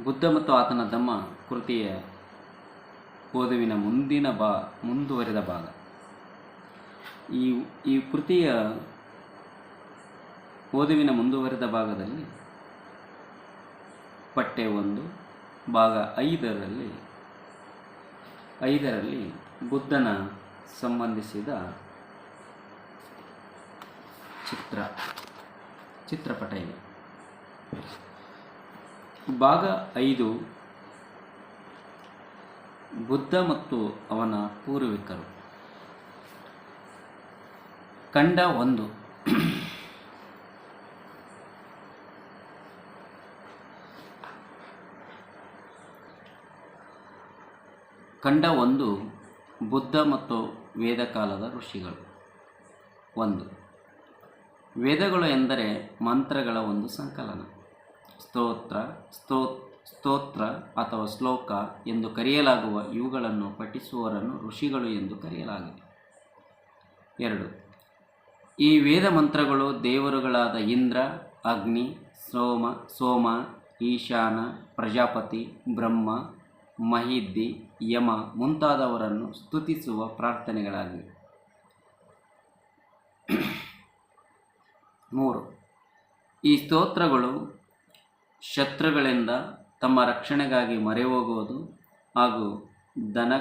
ಬುದ್ಧ ಮತ್ತು ಆತನ ಧಮ್ಮ ಕೃತಿಯ ಓದುವಿನ ಮುಂದುವರಿದ ಭಾಗ. ಈ ಕೃತಿಯ ಓದುವಿನ ಮುಂದುವರಿದ ಭಾಗದಲ್ಲಿ ಪಠ್ಯ 1 ಭಾಗ 5ರಲ್ಲಿ ಬುದ್ಧನ ಸಂಬಂಧಿಸಿದ ಚಿತ್ರಪಟ ಇದೆ. ಭಾಗ 5 ಬುದ್ಧ ಮತ್ತು ಅವನ ಪೂರ್ವಿಕರು. ಖಂಡ 1. ಖಂಡ 1 ಬುದ್ಧ ಮತ್ತು ವೇದಕಾಲದ ಋಷಿಗಳು. 1. ವೇದಗಳು ಎಂದರೆ ಮಂತ್ರಗಳ ಒಂದು ಸಂಕಲನ. ಸ್ತೋತ್ರ ಅಥವಾ ಶ್ಲೋಕ ಎಂದು ಕರೆಯಲಾಗುವ ಇವುಗಳನ್ನು ಪಠಿಸುವವರನ್ನು ಋಷಿಗಳು ಎಂದು ಕರೆಯಲಾಗಿದೆ. 2. ಈ ವೇದ ಮಂತ್ರಗಳು ದೇವರುಗಳಾದ ಇಂದ್ರ, ಅಗ್ನಿ, ಸೋಮ, ಈಶಾನ, ಪ್ರಜಾಪತಿ, ಬ್ರಹ್ಮ, ಮಹಿದ್ದಿ, ಯಮ ಮುಂತಾದವರನ್ನು ಸ್ತುತಿಸುವ ಪ್ರಾರ್ಥನೆಗಳಾಗಿವೆ. 3. ಈ ಸ್ತೋತ್ರಗಳು ಶತ್ರುಗಳಿಂದ ತಮ್ಮ ರಕ್ಷಣೆಗಾಗಿ ಮೊರೆ ಹೋಗುವುದು ಹಾಗೂ ಧನ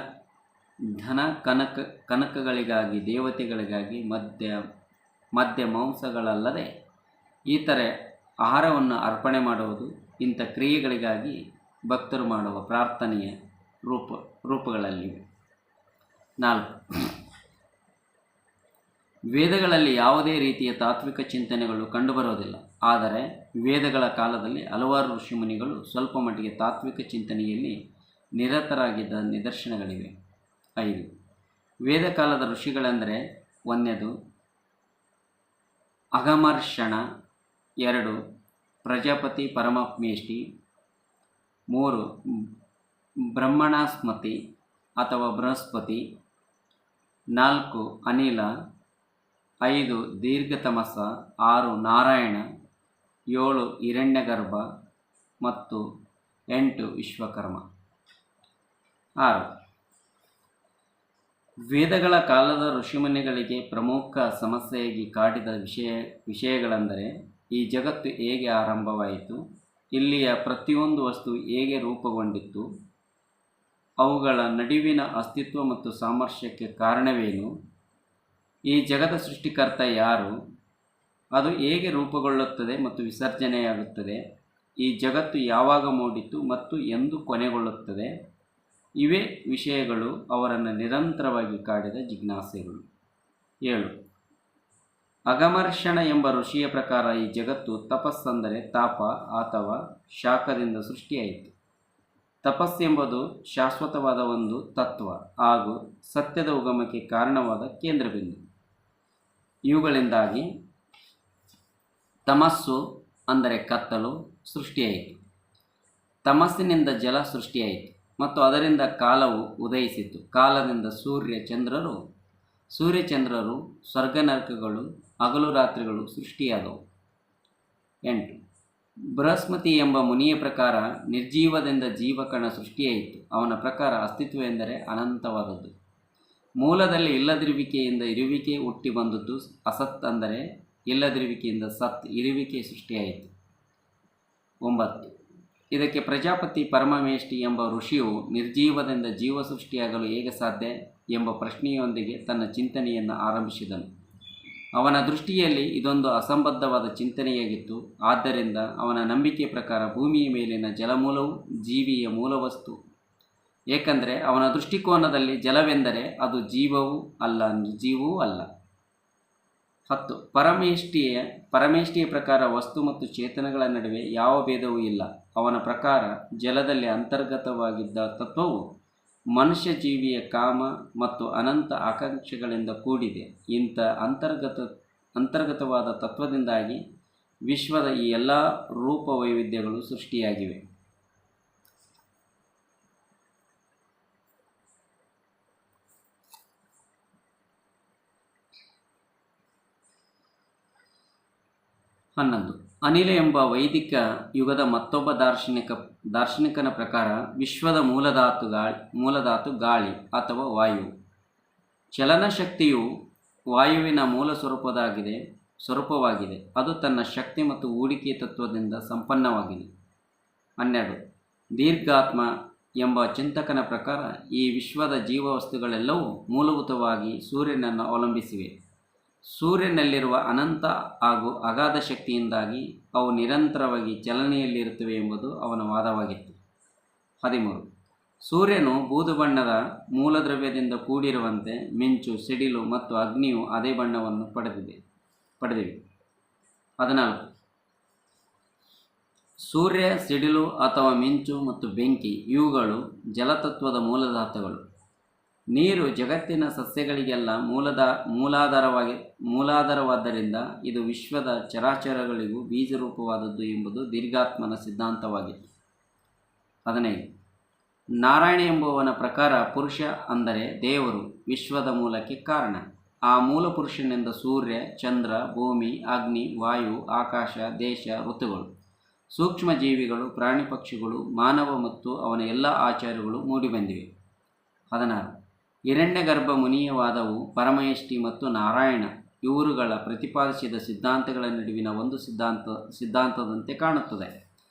ಕನಕಗಳಿಗಾಗಿ ದೇವತೆಗಳಿಗಾಗಿ ಮದ್ಯ ಮಾಂಸಗಳಲ್ಲದೆ ಇತರೆ ಆಹಾರವನ್ನು ಅರ್ಪಣೆ ಮಾಡುವುದು ಇಂಥ ಕ್ರಿಯೆಗಳಿಗಾಗಿ ಭಕ್ತರು ಮಾಡುವ ಪ್ರಾರ್ಥನೆಯ ರೂಪಗಳಲ್ಲಿವೆ. 4. ವೇದಗಳಲ್ಲಿ ಯಾವುದೇ ರೀತಿಯ ತಾತ್ವಿಕ ಚಿಂತನೆಗಳು ಕಂಡುಬರುವುದಿಲ್ಲ. ಆದರೆ ವೇದಗಳ ಕಾಲದಲ್ಲಿ ಹಲವಾರು ಋಷಿಮುನಿಗಳು ಸ್ವಲ್ಪ ಮಟ್ಟಿಗೆ ತಾತ್ವಿಕ ಚಿಂತನೆಯಲ್ಲಿ ನಿರತರಾಗಿದ್ದ ನಿದರ್ಶನಗಳಿವೆ. 5. ವೇದಕಾಲದ ಋಷಿಗಳೆಂದರೆ 1. ಅಗಮರ್ಷಣ, 2. ಪ್ರಜಾಪತಿ ಪರಮಮೇಷ್ಠಿ, 3. ಬ್ರಹ್ಮಣಸ್ಮತಿ ಅಥವಾ ಬೃಹಸ್ಪತಿ, 4. ಅನಿಲ, 5. ದೀರ್ಘತಮಸ, 6. ನಾರಾಯಣ, 7. ಹಿರಣ್ಯಗರ್ಭ ಮತ್ತು 8. ವಿಶ್ವಕರ್ಮ. 6. ವೇದಗಳ ಕಾಲದ ಋಷಿಮುನಿಗಳಿಗೆ ಪ್ರಮುಖ ಸಮಸ್ಯೆಯಾಗಿ ಕಾಡಿದ ವಿಷಯಗಳೆಂದರೆ ಈ ಜಗತ್ತು ಹೇಗೆ ಆರಂಭವಾಯಿತು, ಇಲ್ಲಿಯ ಪ್ರತಿಯೊಂದು ವಸ್ತು ಹೇಗೆ ರೂಪುಗೊಂಡಿತು, ಅವುಗಳ ನಡುವಿನ ಅಸ್ತಿತ್ವ ಮತ್ತು ಸಾಮರಸ್ಯಕ್ಕೆ ಕಾರಣವೇನು, ಈ ಜಗದ ಸೃಷ್ಟಿಕರ್ತ ಯಾರು, ಅದು ಹೇಗೆ ರೂಪುಗೊಳ್ಳುತ್ತದೆ ಮತ್ತು ವಿಸರ್ಜನೆಯಾಗುತ್ತದೆ, ಈ ಜಗತ್ತು ಯಾವಾಗ ಮೂಡಿತು ಮತ್ತು ಎಂದು ಕೊನೆಗೊಳ್ಳುತ್ತದೆ, ಇವೇ ವಿಷಯಗಳು ಅವರನ್ನು ನಿರಂತರವಾಗಿ ಕಾಡಿದ ಜಿಜ್ಞಾಸೆಗಳು. 7. ಅಗಮರ್ಷಣ ಎಂಬ ಋಷಿಯ ಪ್ರಕಾರ ಈ ಜಗತ್ತು ತಪಸ್ಸೆಂದರೆ ತಾಪ ಅಥವಾ ಶಾಖದಿಂದ ಸೃಷ್ಟಿಯಾಯಿತು. ತಪಸ್ಸೆಂಬುದು ಶಾಶ್ವತವಾದ ಒಂದು ತತ್ವ ಹಾಗೂ ಸತ್ಯದ ಉಗಮಕ್ಕೆ ಕಾರಣವಾದ ಕೇಂದ್ರಬಿಂದು. ಇವುಗಳಿಂದಾಗಿ ತಮಸ್ಸು ಅಂದರೆ ಕತ್ತಲು ಸೃಷ್ಟಿಯಾಯಿತು. ತಮಸ್ಸಿನಿಂದ ಜಲ ಸೃಷ್ಟಿಯಾಯಿತು ಮತ್ತು ಅದರಿಂದ ಕಾಲವು ಉದಯಿಸಿತು. ಕಾಲದಿಂದ ಸೂರ್ಯಚಂದ್ರರು, ಸ್ವರ್ಗನರಕಗಳು, ಹಗಲು ರಾತ್ರಿಗಳು ಸೃಷ್ಟಿಯಾದವು. 8. ಬೃಹಸ್ಪತಿ ಎಂಬ ಮುನಿಯ ಪ್ರಕಾರ ನಿರ್ಜೀವದಿಂದ ಜೀವಕಣ ಸೃಷ್ಟಿಯಾಯಿತು. ಅವನ ಪ್ರಕಾರ ಅಸ್ತಿತ್ವ ಎಂದರೆ ಅನಂತವಾದದ್ದು. ಮೂಲದಲ್ಲಿ ಇಲ್ಲದಿರುವಿಕೆಯಿಂದ ಇರುವಿಕೆ ಹುಟ್ಟಿ ಬಂದದ್ದು. ಅಸತ್ ಅಂದರೆ ಇಲ್ಲದಿರುವಿಕೆಯಿಂದ ಸತ್, ಇರುವಿಕೆ ಸೃಷ್ಟಿಯಾಯಿತು. 9. ಇದಕ್ಕೆ ಪ್ರಜಾಪತಿ ಪರಮಮೇಷ್ಠಿ ಎಂಬ ಋಷಿಯು ನಿರ್ಜೀವದಿಂದ ಜೀವ ಸೃಷ್ಟಿಯಾಗಲು ಹೇಗೆ ಸಾಧ್ಯ ಎಂಬ ಪ್ರಶ್ನೆಯೊಂದಿಗೆ ತನ್ನ ಚಿಂತನೆಯನ್ನು ಆರಂಭಿಸಿದನು. ಅವನ ದೃಷ್ಟಿಯಲ್ಲಿ ಇದೊಂದು ಅಸಂಬದ್ಧವಾದ ಚಿಂತನೆಯಾಗಿತ್ತು. ಆದ್ದರಿಂದ ಅವನ ನಂಬಿಕೆಯ ಪ್ರಕಾರ ಭೂಮಿಯ ಮೇಲಿನ ಜಲಮೂಲವು ಜೀವಿಯ ಮೂಲವಸ್ತು. ಏಕೆಂದರೆ ಅವನ ದೃಷ್ಟಿಕೋನದಲ್ಲಿ ಜಲವೆಂದರೆ ಅದು ಜೀವವೂ ಅಲ್ಲ, ನಿರ್ಜೀವವೂ ಅಲ್ಲ. 10. ಪರಮೇಷ್ಠಿಯ ಪ್ರಕಾರ ವಸ್ತು ಮತ್ತು ಚೇತನಗಳ ನಡುವೆ ಯಾವ ಭೇದವೂ ಇಲ್ಲ. ಅವನ ಪ್ರಕಾರ ಜಲದಲ್ಲಿ ಅಂತರ್ಗತವಾಗಿದ್ದ ತತ್ವವು ಮನುಷ್ಯ ಜೀವಿಯ ಕಾಮ ಮತ್ತು ಅನಂತ ಆಕಾಂಕ್ಷೆಗಳಿಂದ ಕೂಡಿದೆ. ಇಂಥ ಅಂತರ್ಗತವಾದ ತತ್ವದಿಂದಾಗಿ ವಿಶ್ವದ ಈ ಎಲ್ಲ ರೂಪ ವೈವಿಧ್ಯಗಳು ಸೃಷ್ಟಿಯಾಗಿವೆ. ಹನ್ನೊಂದು ಅನಿಲ ಎಂಬ ವೈದಿಕ ಯುಗದ ಮತ್ತೊಬ್ಬ ದಾರ್ಶನಿಕನ ಪ್ರಕಾರ ವಿಶ್ವದ ಮೂಲಧಾತು ಗಾಳಿ ಅಥವಾ ವಾಯು. ಚಲನಶಕ್ತಿಯು ವಾಯುವಿನ ಮೂಲ ಸ್ವರೂಪವಾಗಿದೆ. ಅದು ತನ್ನ ಶಕ್ತಿ ಮತ್ತು ಹೂಡಿಕೆ ತತ್ವದಿಂದ ಸಂಪನ್ನವಾಗಿದೆ. 12. ದೀರ್ಘಾತ್ಮ ಎಂಬ ಚಿಂತಕನ ಪ್ರಕಾರ ಈ ವಿಶ್ವದ ಜೀವವಸ್ತುಗಳೆಲ್ಲವೂ ಮೂಲಭೂತವಾಗಿ ಸೂರ್ಯನನ್ನು ಅವಲಂಬಿಸಿವೆ. ಸೂರ್ಯನಲ್ಲಿರುವ ಅನಂತ ಹಾಗೂ ಅಗಾಧ ಶಕ್ತಿಯಿಂದಾಗಿ ಅವು ನಿರಂತರವಾಗಿ ಚಲನೆಯಲ್ಲಿರುತ್ತವೆ ಎಂಬುದು ಅವನ ವಾದವಾಗಿತ್ತು. 13. ಸೂರ್ಯನು ಬೂದು ಬಣ್ಣದ ಮೂಲದ್ರವ್ಯದಿಂದ ಕೂಡಿರುವಂತೆ ಮಿಂಚು, ಸಿಡಿಲು ಮತ್ತು ಅಗ್ನಿಯು ಅದೇ ಬಣ್ಣವನ್ನು ಪಡೆದಿವೆ. 14. ಸೂರ್ಯ, ಸಿಡಿಲು ಅಥವಾ ಮಿಂಚು ಮತ್ತು ಬೆಂಕಿ ಇವುಗಳು ಜಲತತ್ವದ ಮೂಲಧಾತುಗಳು. ನೀರು ಜಗತ್ತಿನ ಸಸ್ಯಗಳಿಗೆಲ್ಲ ಮೂಲಾಧಾರವಾದ್ದರಿಂದ ಇದು ವಿಶ್ವದ ಚರಾಚರಗಳಿಗೂ ಬೀಜರೂಪವಾದದ್ದು ಎಂಬುದು ದೀರ್ಘಾತ್ಮನ ಸಿದ್ಧಾಂತವಾಗಿತ್ತು. 15. ನಾರಾಯಣ ಎಂಬುವವನ ಪ್ರಕಾರ ಪುರುಷ ಅಂದರೆ ದೇವರು ವಿಶ್ವದ ಮೂಲಕ್ಕೆ ಕಾರಣ. ಆ ಮೂಲ ಪುರುಷನಿಂದ ಸೂರ್ಯ, ಚಂದ್ರ, ಭೂಮಿ, ಅಗ್ನಿ, ವಾಯು, ಆಕಾಶ, ದೇಶ, ಋತುಗಳು, ಸೂಕ್ಷ್ಮ ಜೀವಿಗಳು, ಪ್ರಾಣಿ ಪಕ್ಷಿಗಳು, ಮಾನವ ಮತ್ತು ಅವನ ಎಲ್ಲ ಆಚಾರಗಳು ಮೂಡಿಬಂದಿವೆ. 16. ಹಿರಣ್ಯಗರ್ಭ ಮುನಿಯ ವಾದವು ಪರಮಯಷ್ಟಿ ಮತ್ತು ನಾರಾಯಣ ಇವರುಗಳ ಪ್ರತಿಪಾದಿಸಿದ ಸಿದ್ಧಾಂತಗಳ ನಡುವಿನ ಒಂದು ಸಿದ್ಧಾಂತದಂತೆ ಕಾಣುತ್ತದೆ.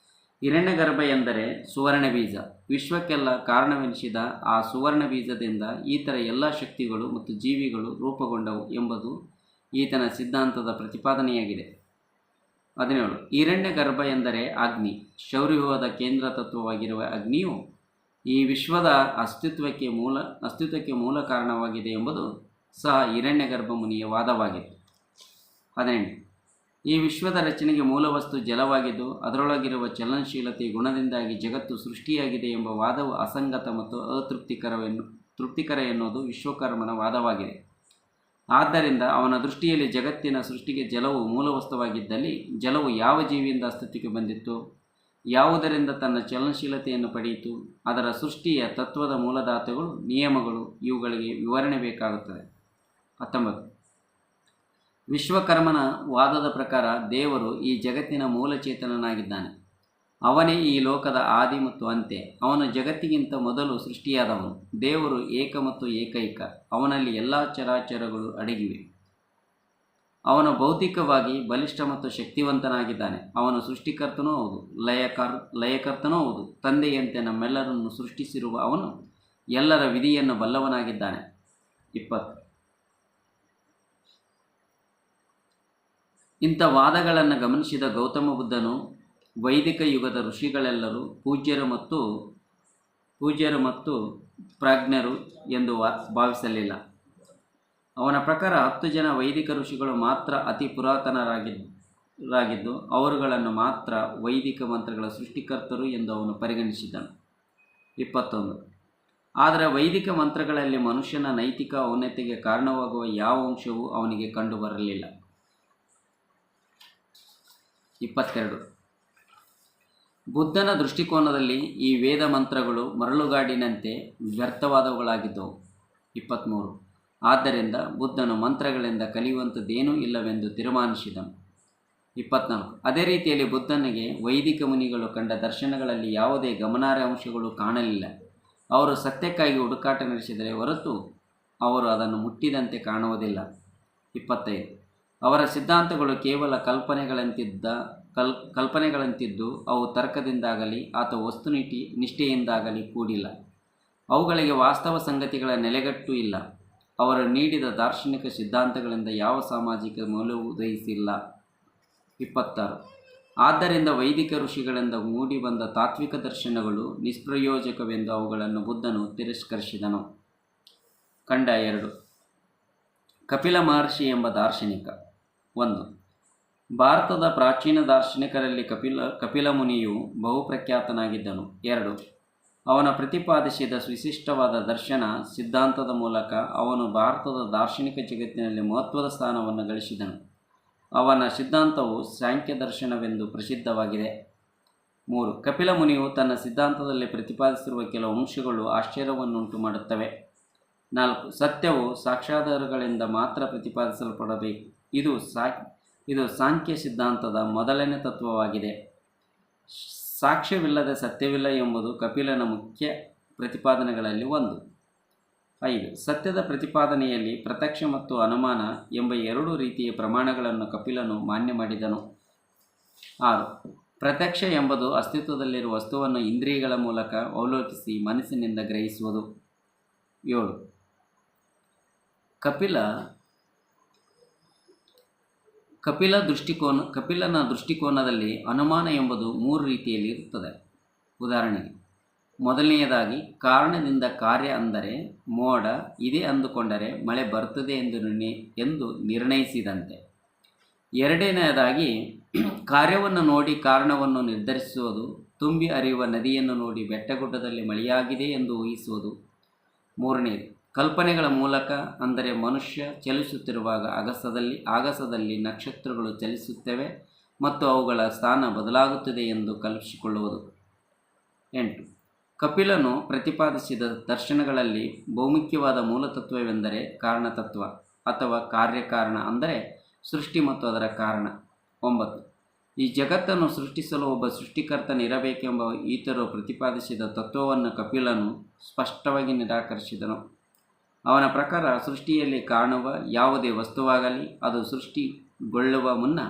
ಹಿರಣ್ಯಗರ್ಭ ಎಂದರೆ ಸುವರ್ಣ ಬೀಜ. ವಿಶ್ವಕ್ಕೆಲ್ಲ ಕಾರಣವೆನಿಸಿದ ಆ ಸುವರ್ಣ ಬೀಜದಿಂದ ಈತರ ಎಲ್ಲ ಶಕ್ತಿಗಳು ಮತ್ತು ಜೀವಿಗಳು ರೂಪುಗೊಂಡವು ಎಂಬುದು ಈತನ ಸಿದ್ಧಾಂತದ ಪ್ರತಿಪಾದನೆಯಾಗಿದೆ. 17. ಹಿರಣ್ಯಗರ್ಭ ಎಂದರೆ ಅಗ್ನಿ. ಶೌರ್ಯವ್ಯೂಹದ ಕೇಂದ್ರ ತತ್ವವಾಗಿರುವ ಅಗ್ನಿಯು ಈ ವಿಶ್ವದ ಅಸ್ತಿತ್ವಕ್ಕೆ ಮೂಲ ಕಾರಣವಾಗಿದೆ ಎಂಬುದು ಸಹ ಹಿರಣ್ಯಗರ್ಭ ಮುನಿಯ ವಾದವಾಗಿತ್ತು. 18. ಈ ವಿಶ್ವದ ರಚನೆಗೆ ಮೂಲವಸ್ತು ಜಲವಾಗಿದ್ದು ಅದರೊಳಗಿರುವ ಚಲನಶೀಲತೆಯ ಗುಣದಿಂದಾಗಿ ಜಗತ್ತು ಸೃಷ್ಟಿಯಾಗಿದೆ ಎಂಬ ವಾದವು ಅಸಂಗತ ಮತ್ತು ತೃಪ್ತಿಕರ ಎನ್ನುವುದು ವಿಶ್ವಕರ್ಮನ ವಾದವಾಗಿದೆ. ಆದ್ದರಿಂದ ಅವನ ದೃಷ್ಟಿಯಲ್ಲಿ ಜಗತ್ತಿನ ಸೃಷ್ಟಿಗೆ ಜಲವು ಮೂಲವಸ್ತುವಾಗಿದ್ದಲ್ಲಿ ಜಲವು ಯಾವ ಜೀವಿಯಿಂದ ಅಸ್ತಿತ್ವಕ್ಕೆ ಬಂದಿತ್ತು, ಯಾವುದರಿಂದ ತನ್ನ ಚಲನಶೀಲತೆಯನ್ನು ಪಡೆಯಿತು, ಅದರ ಸೃಷ್ಟಿಯ ತತ್ವದ ಮೂಲಧಾತುಗಳು, ನಿಯಮಗಳು ಇವುಗಳಿಗೆ ವಿವರಣೆ ಬೇಕಾಗುತ್ತದೆ. 19. ವಿಶ್ವಕರ್ಮನ ವಾದದ ಪ್ರಕಾರ ದೇವರು ಈ ಜಗತ್ತಿನ ಮೂಲಚೇತನನಾಗಿದ್ದಾನೆ. ಅವನೇ ಈ ಲೋಕದ ಆದಿ ಮತ್ತು ಅಂತ್ಯ. ಅವನು ಜಗತ್ತಿಗಿಂತ ಮೊದಲು ಸೃಷ್ಟಿಯಾದವನು. ದೇವರು ಏಕ ಮತ್ತು ಏಕೈಕ. ಅವನಲ್ಲಿ ಎಲ್ಲ ಚರಾಚರಗಳು ಅಡಗಿವೆ. ಅವನು ಭೌತಿಕವಾಗಿ ಬಲಿಷ್ಠ ಮತ್ತು ಶಕ್ತಿವಂತನಾಗಿದ್ದಾನೆ. ಅವನು ಸೃಷ್ಟಿಕರ್ತನೂ ಹೌದು, ಲಯಕರ್ತನೂ ಹೌದು. ತಂದೆಯಂತೆ ನಮ್ಮೆಲ್ಲರನ್ನು ಸೃಷ್ಟಿಸಿರುವ ಅವನು ಎಲ್ಲರ ವಿಧಿಯನ್ನು ಬಲ್ಲವನಾಗಿದ್ದಾನೆ. 20. ಇಂಥ ವಾದಗಳನ್ನು ಗಮನಿಸಿದ ಗೌತಮ ಬುದ್ಧನು ವೈದಿಕ ಯುಗದ ಋಷಿಗಳೆಲ್ಲರೂ ಪೂಜ್ಯರು ಮತ್ತು ಪ್ರಾಜ್ಞರು ಎಂದು ಭಾವಿಸಲಿಲ್ಲ. ಅವನ ಪ್ರಕಾರ 10 ಜನ ವೈದಿಕ ಋಷಿಗಳು ಮಾತ್ರ ಅತಿ ಪುರಾತನರಾಗಿದ್ದು ಅವರುಗಳನ್ನು ಮಾತ್ರ ವೈದಿಕ ಮಂತ್ರಗಳ ಸೃಷ್ಟಿಕರ್ತರು ಎಂದು ಅವನು ಪರಿಗಣಿಸಿದನು. 21. ಆದರೆ ವೈದಿಕ ಮಂತ್ರಗಳಲ್ಲಿ ಮನುಷ್ಯನ ನೈತಿಕ ಔನ್ನತ್ಯಕ್ಕೆ ಕಾರಣವಾಗುವ ಯಾವ ಅಂಶವೂ ಅವನಿಗೆ ಕಂಡುಬರಲಿಲ್ಲ. 22. ಬುದ್ಧನ ದೃಷ್ಟಿಕೋನದಲ್ಲಿ ಈ ವೇದ ಮಂತ್ರಗಳು ಮರಳುಗಾಡಿನಂತೆ ವ್ಯರ್ಥವಾದವುಗಳಾಗಿದ್ದವು. 23. ಆದ್ದರಿಂದ ಬುದ್ಧನು ಮಂತ್ರಗಳಿಂದ ಕಲಿಯುವಂಥದ್ದೇನೂ ಇಲ್ಲವೆಂದು ತೀರ್ಮಾನಿಸಿದನು. 24. ಅದೇ ರೀತಿಯಲ್ಲಿ ಬುದ್ಧನಿಗೆ ವೈದಿಕ ಮುನಿಗಳು ಕಂಡ ದರ್ಶನಗಳಲ್ಲಿ ಯಾವುದೇ ಗಮನಾರ್ಹ ಅಂಶಗಳು ಕಾಣಲಿಲ್ಲ. ಅವರು ಸತ್ಯಕ್ಕಾಗಿ ಹುಡುಕಾಟ ನಡೆಸಿದರೆ ಹೊರತು ಅವರು ಅದನ್ನು ಮುಟ್ಟಿದಂತೆ ಕಾಣುವುದಿಲ್ಲ. 25. ಅವರ ಸಿದ್ಧಾಂತಗಳು ಕೇವಲ ಕಲ್ಪನೆಗಳಂತಿದ್ದು ಅವು ತರ್ಕದಿಂದಾಗಲಿ ಅಥವಾ ವಸ್ತುನಿಷ್ಠೆಯಿಂದಾಗಲಿ ಕೂಡಿಲ್ಲ. ಅವುಗಳಿಗೆ ವಾಸ್ತವ ಸಂಗತಿಗಳ ನೆಲೆಗಟ್ಟು ಇಲ್ಲ. ಅವರು ನೀಡಿದ ದಾರ್ಶನಿಕ ಸಿದ್ಧಾಂತಗಳಿಂದ ಯಾವ ಸಾಮಾಜಿಕ ಮೌಲ್ಯವೂ ಉದಯಿಸಿಲ್ಲ. 26. ಆದ್ದರಿಂದ ವೈದಿಕ ಋಷಿಗಳಿಂದ ಮೂಡಿಬಂದ ತಾತ್ವಿಕ ದರ್ಶನಗಳು ನಿಷ್ಪ್ರಯೋಜಕವೆಂದು ಅವುಗಳನ್ನು ಬುದ್ಧನು ತಿರಸ್ಕರಿಸಿದನು. ಖಂಡ 2. ಕಪಿಲ ಮಹರ್ಷಿ ಎಂಬ ದಾರ್ಶನಿಕ. 1. ಭಾರತದ ಪ್ರಾಚೀನ ದಾರ್ಶನಿಕರಲ್ಲಿ ಕಪಿಲ ಮುನಿಯು ಬಹುಪ್ರಖ್ಯಾತನಾಗಿದ್ದನು. 2. ಅವನ ಪ್ರತಿಪಾದಿಸಿದ ವಿಶಿಷ್ಟವಾದ ದರ್ಶನ ಸಿದ್ಧಾಂತದ ಮೂಲಕ ಅವನು ಭಾರತದ ದಾರ್ಶನಿಕ ಜಗತ್ತಿನಲ್ಲಿ ಮಹತ್ವದ ಸ್ಥಾನವನ್ನು ಗಳಿಸಿದನು. ಅವನ ಸಿದ್ಧಾಂತವು ಸಾಂಖ್ಯ ದರ್ಶನವೆಂದು ಪ್ರಸಿದ್ಧವಾಗಿದೆ. 3. ಕಪಿಲ ಮುನಿಯು ತನ್ನ ಸಿದ್ಧಾಂತದಲ್ಲಿ ಪ್ರತಿಪಾದಿಸಿರುವ ಕೆಲವು ಅಂಶಗಳು ಆಶ್ಚರ್ಯವನ್ನುಂಟು ಮಾಡುತ್ತವೆ. 4. ಸತ್ಯವು ಸಾಕ್ಷ್ಯಾಧಾರಗಳಿಂದ ಮಾತ್ರ ಪ್ರತಿಪಾದಿಸಲ್ಪಡಬೇಕು. ಇದು ಇದು ಸಾಂಖ್ಯ ಸಿದ್ಧಾಂತದ ಮೊದಲನೇ ತತ್ವವಾಗಿದೆ. ಸಾಕ್ಷ್ಯವಿಲ್ಲದೆ ಸತ್ಯವಿಲ್ಲ ಎಂಬುದು ಕಪಿಲನ ಮುಖ್ಯ ಪ್ರತಿಪಾದನೆಗಳಲ್ಲಿ ಒಂದು. 5. ಸತ್ಯದ ಪ್ರತಿಪಾದನೆಯಲ್ಲಿ ಪ್ರತ್ಯಕ್ಷ ಮತ್ತು ಅನುಮಾನ ಎಂಬ ಎರಡು ರೀತಿಯ ಪ್ರಮಾಣಗಳನ್ನು ಕಪಿಲನು ಮಾನ್ಯ ಮಾಡಿದನು. 6. ಪ್ರತ್ಯಕ್ಷ ಎಂಬುದು ಅಸ್ತಿತ್ವದಲ್ಲಿರುವ ವಸ್ತುವನ್ನು ಇಂದ್ರಿಯಗಳ ಮೂಲಕ ಅವಲೋಕಿಸಿ ಮನಸ್ಸಿನಿಂದ ಗ್ರಹಿಸುವುದು. 7. ಕಪಿಲನ ದೃಷ್ಟಿಕೋನದಲ್ಲಿ ಅನುಮಾನ ಎಂಬುದು 3 ರೀತಿಯಲ್ಲಿ ಇರುತ್ತದೆ. ಉದಾಹರಣೆಗೆ, ಮೊದಲನೆಯದಾಗಿ ಕಾರಣದಿಂದ ಕಾರ್ಯ, ಅಂದರೆ ಮೋಡ ಇದೆ ಅಂದುಕೊಂಡರೆ ಮಳೆ ಬರುತ್ತದೆ ಎಂದು ನಿರ್ಣಯಿಸಿದಂತೆ. ಎರಡನೆಯದಾಗಿ ಕಾರ್ಯವನ್ನು ನೋಡಿ ಕಾರಣವನ್ನು ನಿರ್ಧರಿಸುವುದು, ತುಂಬಿ ಹರಿಯುವ ನದಿಯನ್ನು ನೋಡಿ ಬೆಟ್ಟಗುಡ್ಡದಲ್ಲಿ ಮಳೆಯಾಗಿದೆ ಎಂದು ಊಹಿಸುವುದು. ಮೂರನೆಯದು ಕಲ್ಪನೆಗಳ ಮೂಲಕ, ಅಂದರೆ ಮನುಷ್ಯ ಚಲಿಸುತ್ತಿರುವಾಗ ಆಗಸದಲ್ಲಿ ನಕ್ಷತ್ರಗಳು ಚಲಿಸುತ್ತವೆ ಮತ್ತು ಅವುಗಳ ಸ್ಥಾನ ಬದಲಾಗುತ್ತದೆ ಎಂದು ಕಲ್ಪಿಸಿಕೊಳ್ಳುವುದು. 8. ಕಪಿಲನು ಪ್ರತಿಪಾದಿಸಿದ ದರ್ಶನಗಳಲ್ಲಿ ಬಹುಮುಖ್ಯವಾದ ಮೂಲತತ್ವವೆಂದರೆ ಕಾರಣತತ್ವ ಅಥವಾ ಕಾರ್ಯಕಾರಣ, ಅಂದರೆ ಸೃಷ್ಟಿ ಮತ್ತು ಅದರ ಕಾರಣ. 9. ಈ ಜಗತ್ತನ್ನು ಸೃಷ್ಟಿಸಲು ಒಬ್ಬ ಸೃಷ್ಟಿಕರ್ತನಿರಬೇಕೆಂಬ ಈತರು ಪ್ರತಿಪಾದಿಸಿದ ತತ್ವವನ್ನು ಕಪಿಲನು ಸ್ಪಷ್ಟವಾಗಿ ನಿರಾಕರಿಸಿದನು. ಅವನ ಪ್ರಕಾರ ಸೃಷ್ಟಿಯಲ್ಲಿ ಕಾಣುವ ಯಾವುದೇ ವಸ್ತುವಾಗಲಿ ಅದು ಸೃಷ್ಟಿಗೊಳ್ಳುವ ಮುನ್ನ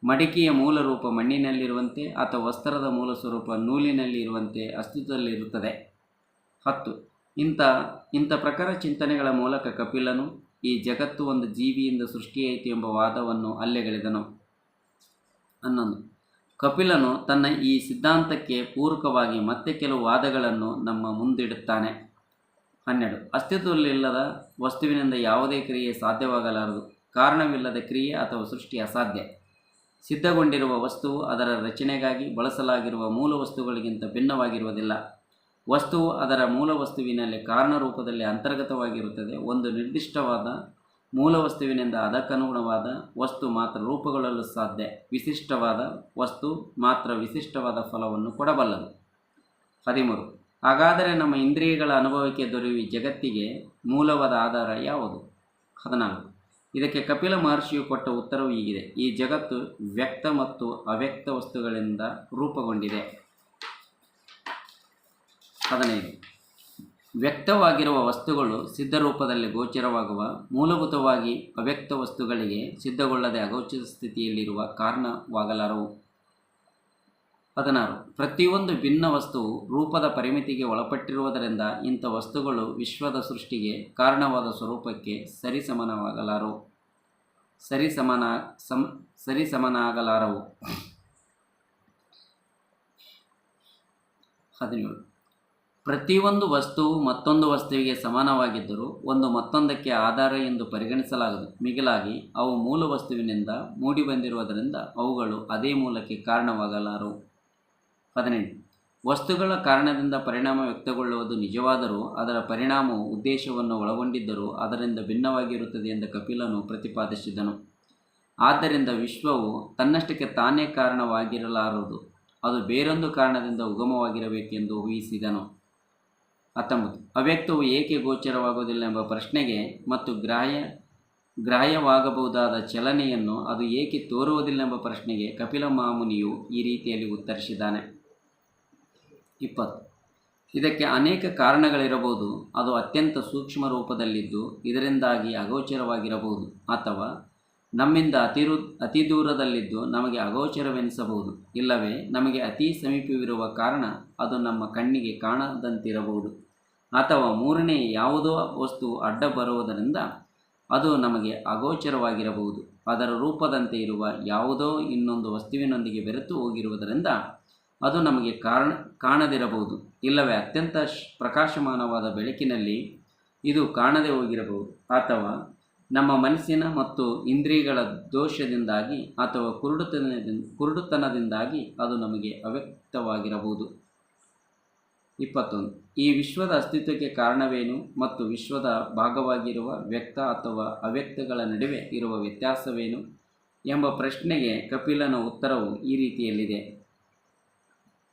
ಮಡಿಕೆಯ ಮೂಲ ರೂಪ ಮಣ್ಣಿನಲ್ಲಿರುವಂತೆ ಅಥವಾ ವಸ್ತ್ರದ ಮೂಲ ಸ್ವರೂಪ ನೂಲಿನಲ್ಲಿ ಇರುವಂತೆ ಅಸ್ತಿತ್ವದಲ್ಲಿರುತ್ತದೆ. 10. ಇಂಥ ಪ್ರಕಾರ ಚಿಂತನೆಗಳ ಮೂಲಕ ಕಪಿಲನು ಈ ಜಗತ್ತು ಒಂದು ಜೀವಿಯಿಂದ ಸೃಷ್ಟಿಯಾಯಿತು ಎಂಬ ವಾದವನ್ನು ಅಲ್ಲೆಗೆಳೆದನು. 11. ಕಪಿಲನು ತನ್ನ ಈ ಸಿದ್ಧಾಂತಕ್ಕೆ ಪೂರಕವಾಗಿ ಮತ್ತೆ ಕೆಲವು ವಾದಗಳನ್ನು ನಮ್ಮ ಮುಂದಿಡುತ್ತಾನೆ. 12. ಅಸ್ತಿತ್ವದಲ್ಲಿಲ್ಲದ ವಸ್ತುವಿನಿಂದ ಯಾವುದೇ ಕ್ರಿಯೆ ಸಾಧ್ಯವಾಗಲಾರದು. ಕಾರಣವಿಲ್ಲದ ಕ್ರಿಯೆ ಅಥವಾ ಸೃಷ್ಟಿ ಅಸಾಧ್ಯ. ಸಿದ್ಧಗೊಂಡಿರುವ ವಸ್ತುವು ಅದರ ರಚನೆಗಾಗಿ ಬಳಸಲಾಗಿರುವ ಮೂಲ ವಸ್ತುಗಳಿಗಿಂತ ಭಿನ್ನವಾಗಿರುವುದಿಲ್ಲ. ವಸ್ತುವು ಅದರ ಮೂಲ ವಸ್ತುವಿನಲ್ಲಿ ಕಾರಣ ರೂಪದಲ್ಲಿ ಅಂತರ್ಗತವಾಗಿರುತ್ತದೆ. ಒಂದು ನಿರ್ದಿಷ್ಟವಾದ ಮೂಲ ವಸ್ತುವಿನಿಂದ ಅದಕ್ಕನುಗುಣವಾದ ವಸ್ತು ಮಾತ್ರ ರೂಪುಗೊಳ್ಳಲು ಸಾಧ್ಯ. ವಿಶಿಷ್ಟವಾದ ವಸ್ತು ಮಾತ್ರ ವಿಶಿಷ್ಟವಾದ ಫಲವನ್ನು ಕೊಡಬಲ್ಲದು. 13. ಹಾಗಾದರೆ ನಮ್ಮ ಇಂದ್ರಿಯಗಳ ಅನುಭವಕ್ಕೆ ದೊರೆಯುವ ಜಗತ್ತಿಗೆ ಮೂಲವಾದ ಆಧಾರ ಯಾವುದು? 14. ಇದಕ್ಕೆ ಕಪಿಲ ಮಹರ್ಷಿಯು ಕೊಟ್ಟ ಉತ್ತರವು ಹೀಗಿದೆ: ಈ ಜಗತ್ತು ವ್ಯಕ್ತ ಮತ್ತು ಅವ್ಯಕ್ತ ವಸ್ತುಗಳಿಂದ ರೂಪುಗೊಂಡಿದೆ. 15. ವ್ಯಕ್ತವಾಗಿರುವ ವಸ್ತುಗಳು ಸಿದ್ಧರೂಪದಲ್ಲಿ ಗೋಚರವಾಗುವ, ಮೂಲಭೂತವಾಗಿ ಅವ್ಯಕ್ತ ವಸ್ತುಗಳಿಗೆ ಸಿದ್ಧಗೊಳ್ಳದೆ ಅಗೋಚರ ಸ್ಥಿತಿಯಲ್ಲಿರುವ ಕಾರಣವಾಗಲಾರವು. 16. ಪ್ರತಿಯೊಂದು ಭಿನ್ನ ವಸ್ತುವು ರೂಪದ ಪರಿಮಿತಿಗೆ ಒಳಪಟ್ಟಿರುವುದರಿಂದ ಇಂಥ ವಸ್ತುಗಳು ವಿಶ್ವದ ಸೃಷ್ಟಿಗೆ ಕಾರಣವಾದ ಸ್ವರೂಪಕ್ಕೆ ಸರಿಸಮನಾಗಲಾರವು. 17. ಪ್ರತಿಯೊಂದು ವಸ್ತುವು ಮತ್ತೊಂದು ವಸ್ತುವಿಗೆ ಸಮಾನವಾಗಿದ್ದರೂ ಒಂದು ಮತ್ತೊಂದಕ್ಕೆ ಆಧಾರ ಎಂದು ಪರಿಗಣಿಸಲಾಗದು. ಮಿಗಿಲಾಗಿ ಅವು ಮೂಲ ವಸ್ತುವಿನಿಂದ ಮೂಡಿಬಂದಿರುವುದರಿಂದ ಅವುಗಳು ಅದೇ ಮೂಲಕ್ಕೆ ಕಾರಣವಾಗಲಾರವು. 18. ವಸ್ತುಗಳ ಕಾರಣದಿಂದ ಪರಿಣಾಮ ವ್ಯಕ್ತಗೊಳ್ಳುವುದು ನಿಜವಾದರೂ ಅದರ ಪರಿಣಾಮವು ಉದ್ದೇಶವನ್ನು ಒಳಗೊಂಡಿದ್ದರೂ ಅದರಿಂದ ಭಿನ್ನವಾಗಿರುತ್ತದೆ ಎಂದು ಕಪಿಲನು ಪ್ರತಿಪಾದಿಸಿದನು. ಆದ್ದರಿಂದ ವಿಶ್ವವು ತನ್ನಷ್ಟಕ್ಕೆ ತಾನೇ ಕಾರಣವಾಗಿರಲಾರದು, ಅದು ಬೇರೊಂದು ಕಾರಣದಿಂದ ಉಗಮವಾಗಿರಬೇಕೆಂದು ಊಹಿಸಿದನು. 19. ಅವ್ಯಕ್ತವು ಏಕೆ ಗೋಚರವಾಗುವುದಿಲ್ಲ ಎಂಬ ಪ್ರಶ್ನೆಗೆ ಮತ್ತು ಗ್ರಾಹ್ಯವಾಗಬಹುದಾದ ಚಲನೆಯನ್ನು ಅದು ಏಕೆ ತೋರುವುದಿಲ್ಲ ಎಂಬ ಪ್ರಶ್ನೆಗೆ ಕಪಿಲ ಮಹಾಮುನಿಯು ಈ ರೀತಿಯಲ್ಲಿ ಉತ್ತರಿಸಿದ್ದಾನೆ. 20. ಇದಕ್ಕೆ ಅನೇಕ ಕಾರಣಗಳಿರಬಹುದು. ಅದು ಅತ್ಯಂತ ಸೂಕ್ಷ್ಮ ರೂಪದಲ್ಲಿದ್ದು ಇದರಿಂದಾಗಿ ಅಗೋಚರವಾಗಿರಬಹುದು, ಅಥವಾ ನಮ್ಮಿಂದ ಅತಿ ದೂರದಲ್ಲಿದ್ದು ನಮಗೆ ಅಗೋಚರವೆನಿಸಬಹುದು, ಇಲ್ಲವೇ ನಮಗೆ ಅತಿ ಸಮೀಪವಿರುವ ಕಾರಣ ಅದು ನಮ್ಮ ಕಣ್ಣಿಗೆ ಕಾಣದಂತಿರಬಹುದು, ಅಥವಾ ಮೂರನೇ ಯಾವುದೋ ವಸ್ತು ಅಡ್ಡ ಬರುವುದರಿಂದ ಅದು ನಮಗೆ ಅಗೋಚರವಾಗಿರಬಹುದು. ಅದರ ರೂಪದಂತೆ ಇರುವ ಯಾವುದೋ ಇನ್ನೊಂದು ವಸ್ತುವಿನೊಂದಿಗೆ ಬೆರೆತು ಹೋಗಿರುವುದರಿಂದ ಅದು ನಮಗೆ ಕಾಣದಿರಬಹುದು, ಇಲ್ಲವೇ ಅತ್ಯಂತ ಪ್ರಕಾಶಮಾನವಾದ ಬೆಳಕಿನಲ್ಲಿ ಇದು ಕಾಣದೆ ಹೋಗಿರಬಹುದು, ಅಥವಾ ನಮ್ಮ ಮನಸ್ಸಿನ ಮತ್ತು ಇಂದ್ರಿಯಗಳ ದೋಷದಿಂದಾಗಿ ಅಥವಾ ಕುರುಡುತನದಿಂದಾಗಿ ಅದು ನಮಗೆ ಅವ್ಯಕ್ತವಾಗಿರಬಹುದು. 21. ಈ ವಿಶ್ವದ ಅಸ್ತಿತ್ವಕ್ಕೆ ಕಾರಣವೇನು ಮತ್ತು ವಿಶ್ವದ ಭಾಗವಾಗಿರುವ ವ್ಯಕ್ತ ಅಥವಾ ಅವ್ಯಕ್ತಗಳ ನಡುವೆ ಇರುವ ವ್ಯತ್ಯಾಸವೇನು ಎಂಬ ಪ್ರಶ್ನೆಗೆ ಕಪಿಲನ ಉತ್ತರವು ಈ ರೀತಿಯಲ್ಲಿದೆ.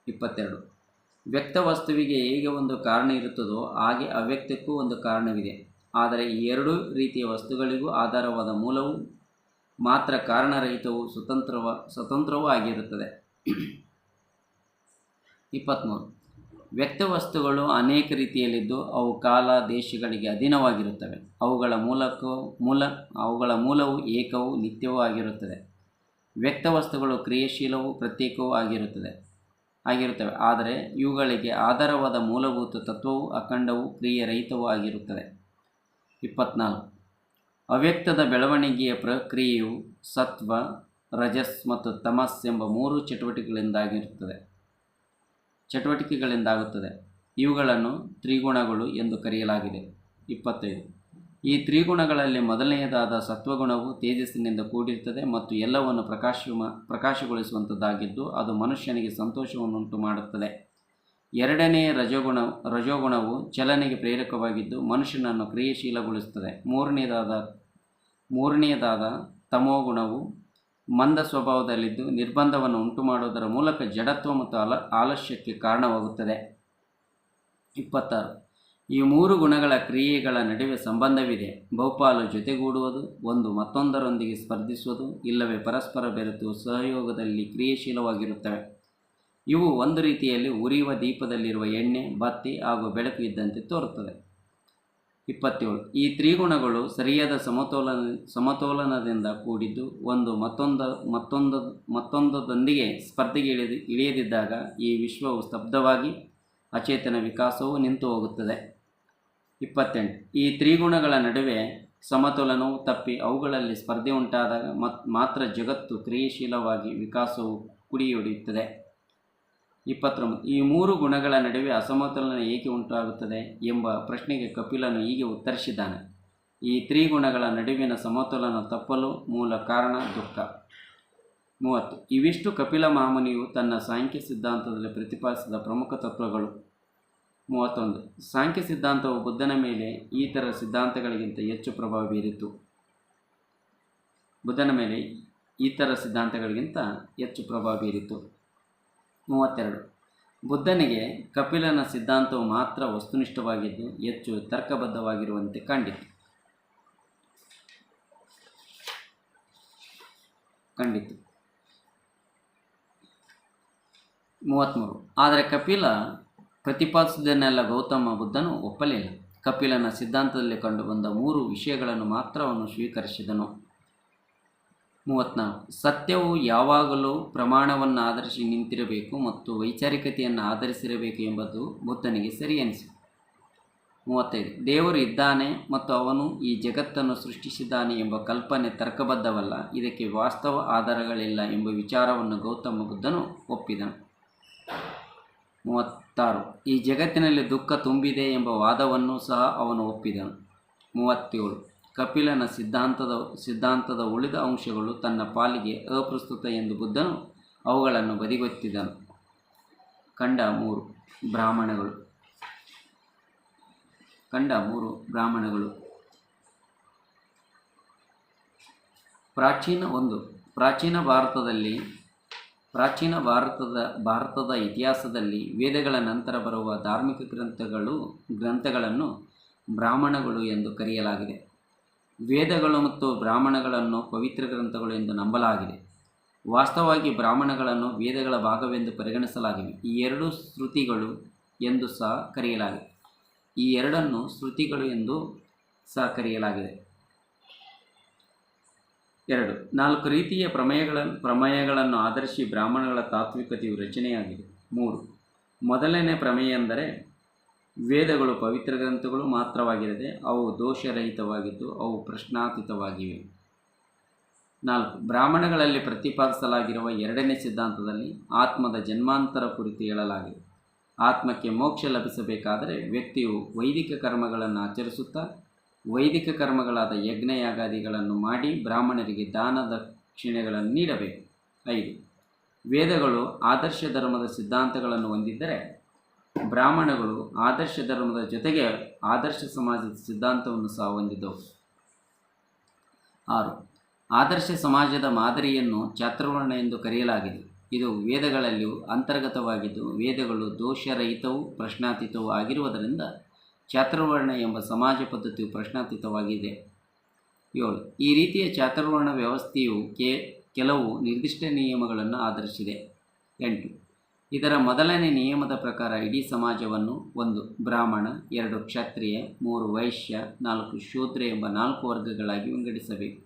22. ವ್ಯಕ್ತ ವಸ್ತುವಿಗೆ ಹೇಗೆ ಒಂದು ಕಾರಣ ಇರುತ್ತದೋ ಹಾಗೆ ಅವ್ಯಕ್ತಕ್ಕೂ ಒಂದು ಕಾರಣವಿದೆ. ಆದರೆ ಈ ಎರಡೂ ರೀತಿಯ ವಸ್ತುಗಳಿಗೂ ಆಧಾರವಾದ ಮೂಲವು ಮಾತ್ರ ಕಾರಣರಹಿತವೂ ಸ್ವತಂತ್ರವೂ ಆಗಿರುತ್ತದೆ. 23. ವ್ಯಕ್ತ ವಸ್ತುಗಳು ಅನೇಕ ರೀತಿಯಲ್ಲಿದ್ದು ಅವು ಕಾಲ ದೇಶಗಳಿಗೆ ಅಧೀನವಾಗಿರುತ್ತವೆ. ಅವುಗಳ ಮೂಲವು ಏಕವೂ ನಿತ್ಯವೂ ಆಗಿರುತ್ತದೆ. ವ್ಯಕ್ತ ವಸ್ತುಗಳು ಕ್ರಿಯಾಶೀಲವೂ ಪ್ರತ್ಯೇಕವೂ ಆಗಿರುತ್ತವೆ. ಆದರೆ ಇವುಗಳಿಗೆ ಆಧಾರವಾದ ಮೂಲಭೂತ ತತ್ವವು ಅಖಂಡವೂ ಕ್ರಿಯಾರಹಿತವೂ ಆಗಿರುತ್ತದೆ. 24. ಅವ್ಯಕ್ತದ ಬೆಳವಣಿಗೆಯ ಪ್ರಕ್ರಿಯೆಯು ಸತ್ವ, ರಜಸ್ ಮತ್ತು ತಮಸ್ ಎಂಬ 3 ಚಟುವಟಿಕೆಗಳಿಂದಾಗುತ್ತದೆ. ಇವುಗಳನ್ನು ತ್ರಿಗುಣಗಳು ಎಂದು ಕರೆಯಲಾಗಿದೆ. 25. ಈ ತ್ರಿಗುಣಗಳಲ್ಲಿ ಮೊದಲನೆಯದಾದ ಸತ್ವಗುಣವು ತೇಜಸ್ಸಿನಿಂದ ಕೂಡಿರುತ್ತದೆ ಮತ್ತು ಎಲ್ಲವನ್ನು ಪ್ರಕಾಶಗೊಳಿಸುವಂಥದ್ದಾಗಿದ್ದು ಅದು ಮನುಷ್ಯನಿಗೆ ಸಂತೋಷವನ್ನುಂಟು ಮಾಡುತ್ತದೆ. ಎರಡನೆಯ ರಜೋಗುಣವು ಚಲನೆಗೆ ಪ್ರೇರಕವಾಗಿದ್ದು ಮನುಷ್ಯನನ್ನು ಕ್ರಿಯಾಶೀಲಗೊಳಿಸುತ್ತದೆ. ಮೂರನೆಯದಾದ ತಮೋಗುಣವು ಮಂದ ಸ್ವಭಾವದಲ್ಲಿದ್ದು ನಿರ್ಬಂಧವನ್ನು ಉಂಟುಮಾಡುವುದರ ಮೂಲಕ ಜಡತ್ವ ಮತ್ತು ಆಲಸ್ಯಕ್ಕೆ ಕಾರಣವಾಗುತ್ತದೆ. 26. ಈ 3 ಗುಣಗಳ ಕ್ರಿಯೆಗಳ ನಡುವೆ ಸಂಬಂಧವಿದೆ. ಬಹುಪಾಲು ಜೊತೆಗೂಡುವುದು, ಒಂದು ಮತ್ತೊಂದರೊಂದಿಗೆ ಸ್ಪರ್ಧಿಸುವುದು, ಇಲ್ಲವೇ ಪರಸ್ಪರ ಬೆರೆತು ಸಹಯೋಗದಲ್ಲಿ ಕ್ರಿಯಾಶೀಲವಾಗಿರುತ್ತವೆ. ಇವು ಒಂದು ರೀತಿಯಲ್ಲಿ ಉರಿಯುವ ದೀಪದಲ್ಲಿರುವ ಎಣ್ಣೆ, ಬತ್ತಿ ಹಾಗೂ ಬೆಳಕು ಇದ್ದಂತೆ ತೋರುತ್ತದೆ. 27. ಈ ತ್ರಿಗುಣಗಳು ಸರಿಯಾದ ಸಮತೋಲನದಿಂದ ಕೂಡಿದ್ದು ಒಂದು ಮತ್ತೊಂದರೊಂದಿಗೆ ಸ್ಪರ್ಧೆಗೆ ಇಳಿಯದಿದ್ದಾಗ ಈ ವಿಶ್ವವು ಸ್ತಬ್ಧವಾಗಿ ಅಚೇತನ ವಿಕಾಸವು ನಿಂತು ಹೋಗುತ್ತದೆ. 28. ಈ ತ್ರಿಗುಣಗಳ ನಡುವೆ ಸಮತೋಲನವು ತಪ್ಪಿ ಅವುಗಳಲ್ಲಿ ಸ್ಪರ್ಧೆ ಉಂಟಾದಾಗ ಮಾತ್ರ ಜಗತ್ತು ಕ್ರಿಯಾಶೀಲವಾಗಿ ವಿಕಾಸವು ಕುಡಿಯೊಡೆಯುತ್ತದೆ. 29. ಈ 3 ಗುಣಗಳ ನಡುವೆ ಅಸಮತೋಲನ ಏಕೆ ಉಂಟಾಗುತ್ತದೆ ಎಂಬ ಪ್ರಶ್ನೆಗೆ ಕಪಿಲನು ಹೀಗೆ ಉತ್ತರಿಸಿದ್ದಾನೆ. ಈ ತ್ರಿಗುಣಗಳ ನಡುವಿನ ಸಮತೋಲನ ತಪ್ಪಲು ಮೂಲ ಕಾರಣ ದುಃಖ. 30. ಇವಿಷ್ಟು ಕಪಿಲ ಮಹಾಮುನಿಯು ತನ್ನ ಸಾಂಖ್ಯ ಸಿದ್ಧಾಂತದಲ್ಲಿ ಪ್ರತಿಪಾದಿಸಿದ ಪ್ರಮುಖ ತತ್ವಗಳು. 31. ಸಾಂಖ್ಯ ಸಿದ್ಧಾಂತವು ಬುದ್ಧನ ಮೇಲೆ ಇತರ ಸಿದ್ಧಾಂತಗಳಿಗಿಂತ ಹೆಚ್ಚು ಪ್ರಭಾವ ಬೀರಿತು. 32. ಬುದ್ಧನಿಗೆ ಕಪಿಲನ ಸಿದ್ಧಾಂತವು ಮಾತ್ರ ವಸ್ತುನಿಷ್ಠವಾಗಿದ್ದು ಹೆಚ್ಚು ತರ್ಕಬದ್ಧವಾಗಿರುವಂತೆ ಕಂಡಿತು. 33. ಆದರೆ ಕಪಿಲ ಪ್ರತಿಪಾದಿಸುವುದನ್ನೆಲ್ಲ ಗೌತಮ ಬುದ್ಧನು ಒಪ್ಪಲಿಲ್ಲ. ಕಪಿಲನ ಸಿದ್ಧಾಂತದಲ್ಲಿ ಕಂಡುಬಂದ 3 ವಿಷಯಗಳನ್ನು ಮಾತ್ರ ಅವನು ಸ್ವೀಕರಿಸಿದನು. 34. ಸತ್ಯವು ಯಾವಾಗಲೂ ಪ್ರಮಾಣವನ್ನು ಆಧರಿಸಿ ನಿಂತಿರಬೇಕು ಮತ್ತು ವೈಚಾರಿಕತೆಯನ್ನು ಆಧರಿಸಿರಬೇಕು ಎಂಬುದು ಬುದ್ಧನಿಗೆ ಸರಿ ಅನಿಸಿತು. 35. ದೇವರು ಇದ್ದಾನೆ ಮತ್ತು ಅವನು ಈ ಜಗತ್ತನ್ನು ಸೃಷ್ಟಿಸಿದ್ದಾನೆ ಎಂಬ ಕಲ್ಪನೆ ತರ್ಕಬದ್ಧವಲ್ಲ, ಇದಕ್ಕೆ ವಾಸ್ತವ ಆಧಾರಗಳಿಲ್ಲ ಎಂಬ ವಿಚಾರವನ್ನು ಗೌತಮ ಬುದ್ಧನು ಒಪ್ಪಿದನು. 36. ಈ ಜಗತ್ತಿನಲ್ಲಿ ದುಃಖ ತುಂಬಿದೆ ಎಂಬ ವಾದವನ್ನು ಸಹ ಅವನು ಒಪ್ಪಿದನು. 37. ಕಪಿಲನ ಸಿದ್ಧಾಂತದ ಉಳಿದ ಅಂಶಗಳು ತನ್ನ ಪಾಲಿಗೆ ಅಪ್ರಸ್ತುತ ಎಂದು ಬುದ್ಧನು ಅವುಗಳನ್ನು ಬದಿಗೊತ್ತಿದನು. ಕಂಡ 3 ಬ್ರಾಹ್ಮಣಗಳು. ಪ್ರಾಚೀನ ಭಾರತದ ಇತಿಹಾಸದಲ್ಲಿ ವೇದಗಳ ನಂತರ ಬರುವ ಧಾರ್ಮಿಕ ಗ್ರಂಥಗಳನ್ನು ಬ್ರಾಹ್ಮಣಗಳು ಎಂದು ಕರೆಯಲಾಗಿದೆ. ವೇದಗಳು ಮತ್ತು ಬ್ರಾಹ್ಮಣಗಳನ್ನು ಪವಿತ್ರ ಗ್ರಂಥಗಳು ಎಂದು ನಂಬಲಾಗಿದೆ. ವಾಸ್ತವವಾಗಿ ಬ್ರಾಹ್ಮಣಗಳನ್ನು ವೇದಗಳ ಭಾಗವೆಂದು ಪರಿಗಣಿಸಲಾಗಿವೆ. ಈ ಎರಡನ್ನೂ ಶ್ರುತಿಗಳು ಎಂದು ಸಹ ಕರೆಯಲಾಗಿದೆ. 2. 4 ರೀತಿಯ ಪ್ರಮೇಯಗಳನ್ನು ಆಧರಿಸಿ ಬ್ರಾಹ್ಮಣಗಳ ತಾತ್ವಿಕತೆಯು ರಚನೆಯಾಗಿದೆ. 3. ಮೊದಲನೇ ಪ್ರಮೇಯ ಎಂದರೆ ವೇದಗಳು ಪವಿತ್ರ ಗ್ರಂಥಗಳು ಮಾತ್ರವಾಗಿರದೆ ಅವು ದೋಷರಹಿತವಾಗಿದ್ದು ಅವು ಪ್ರಶ್ನಾತೀತವಾಗಿವೆ. 4. ಬ್ರಾಹ್ಮಣಗಳಲ್ಲಿ ಪ್ರತಿಪಾದಿಸಲಾಗಿರುವ ಎರಡನೇ ಸಿದ್ಧಾಂತದಲ್ಲಿ ಆತ್ಮದ ಜನ್ಮಾಂತರ ಕುರಿತು ಹೇಳಲಾಗಿದೆ. ಆತ್ಮಕ್ಕೆ ಮೋಕ್ಷ ಲಭಿಸಬೇಕಾದರೆ ವ್ಯಕ್ತಿಯು ವೈದಿಕ ಕರ್ಮಗಳನ್ನು ಆಚರಿಸುತ್ತಾ ವೈದಿಕ ಕರ್ಮಗಳಾದ ಯಜ್ಞಯಾಗಾದಿಗಳನ್ನು ಮಾಡಿ ಬ್ರಾಹ್ಮಣರಿಗೆ ದಾನ ದಕ್ಷಿಣೆಗಳನ್ನು ನೀಡಬೇಕು. 5. ವೇದಗಳು ಆದರ್ಶ ಧರ್ಮದ ಸಿದ್ಧಾಂತಗಳನ್ನು ಹೊಂದಿದ್ದರೆ ಬ್ರಾಹ್ಮಣಗಳು ಆದರ್ಶ ಧರ್ಮದ ಜೊತೆಗೆ ಆದರ್ಶ ಸಮಾಜದ ಸಿದ್ಧಾಂತವನ್ನು ಸಹ ಹೊಂದಿದ್ದವು. 6. ಆದರ್ಶ ಸಮಾಜದ ಮಾದರಿಯನ್ನು ಚಾತುರ್ವರ್ಣ ಎಂದು ಕರೆಯಲಾಗಿದೆ. ಇದು ವೇದಗಳಲ್ಲಿ ಅಂತರ್ಗತವಾಗಿದ್ದು ವೇದಗಳು ದೋಷರಹಿತವೂ ಪ್ರಶ್ನಾತೀತವೂ ಆಗಿರುವುದರಿಂದ ಚಾತುರ್ವರ್ಣ ಎಂಬ ಸಮಾಜ ಪದ್ಧತಿಯು ಪ್ರಶ್ನಾತೀತವಾಗಿದೆ. 7. ಈ ರೀತಿಯ ಚಾತುರ್ವರ್ಣ ವ್ಯವಸ್ಥೆಯು ಕೆಲವು ನಿರ್ದಿಷ್ಟ ನಿಯಮಗಳನ್ನು ಆಧರಿಸಿದೆ. 8. ಇದರ ಮೊದಲನೇ ನಿಯಮದ ಪ್ರಕಾರ ಇಡೀ ಸಮಾಜವನ್ನು 1. ಬ್ರಾಹ್ಮಣ, 2. ಕ್ಷತ್ರಿಯ, 3. ವೈಶ್ಯ, 4. ಶೂದ್ರ ಎಂಬ 4 ವರ್ಗಗಳಾಗಿ ವಿಂಗಡಿಸಬೇಕು.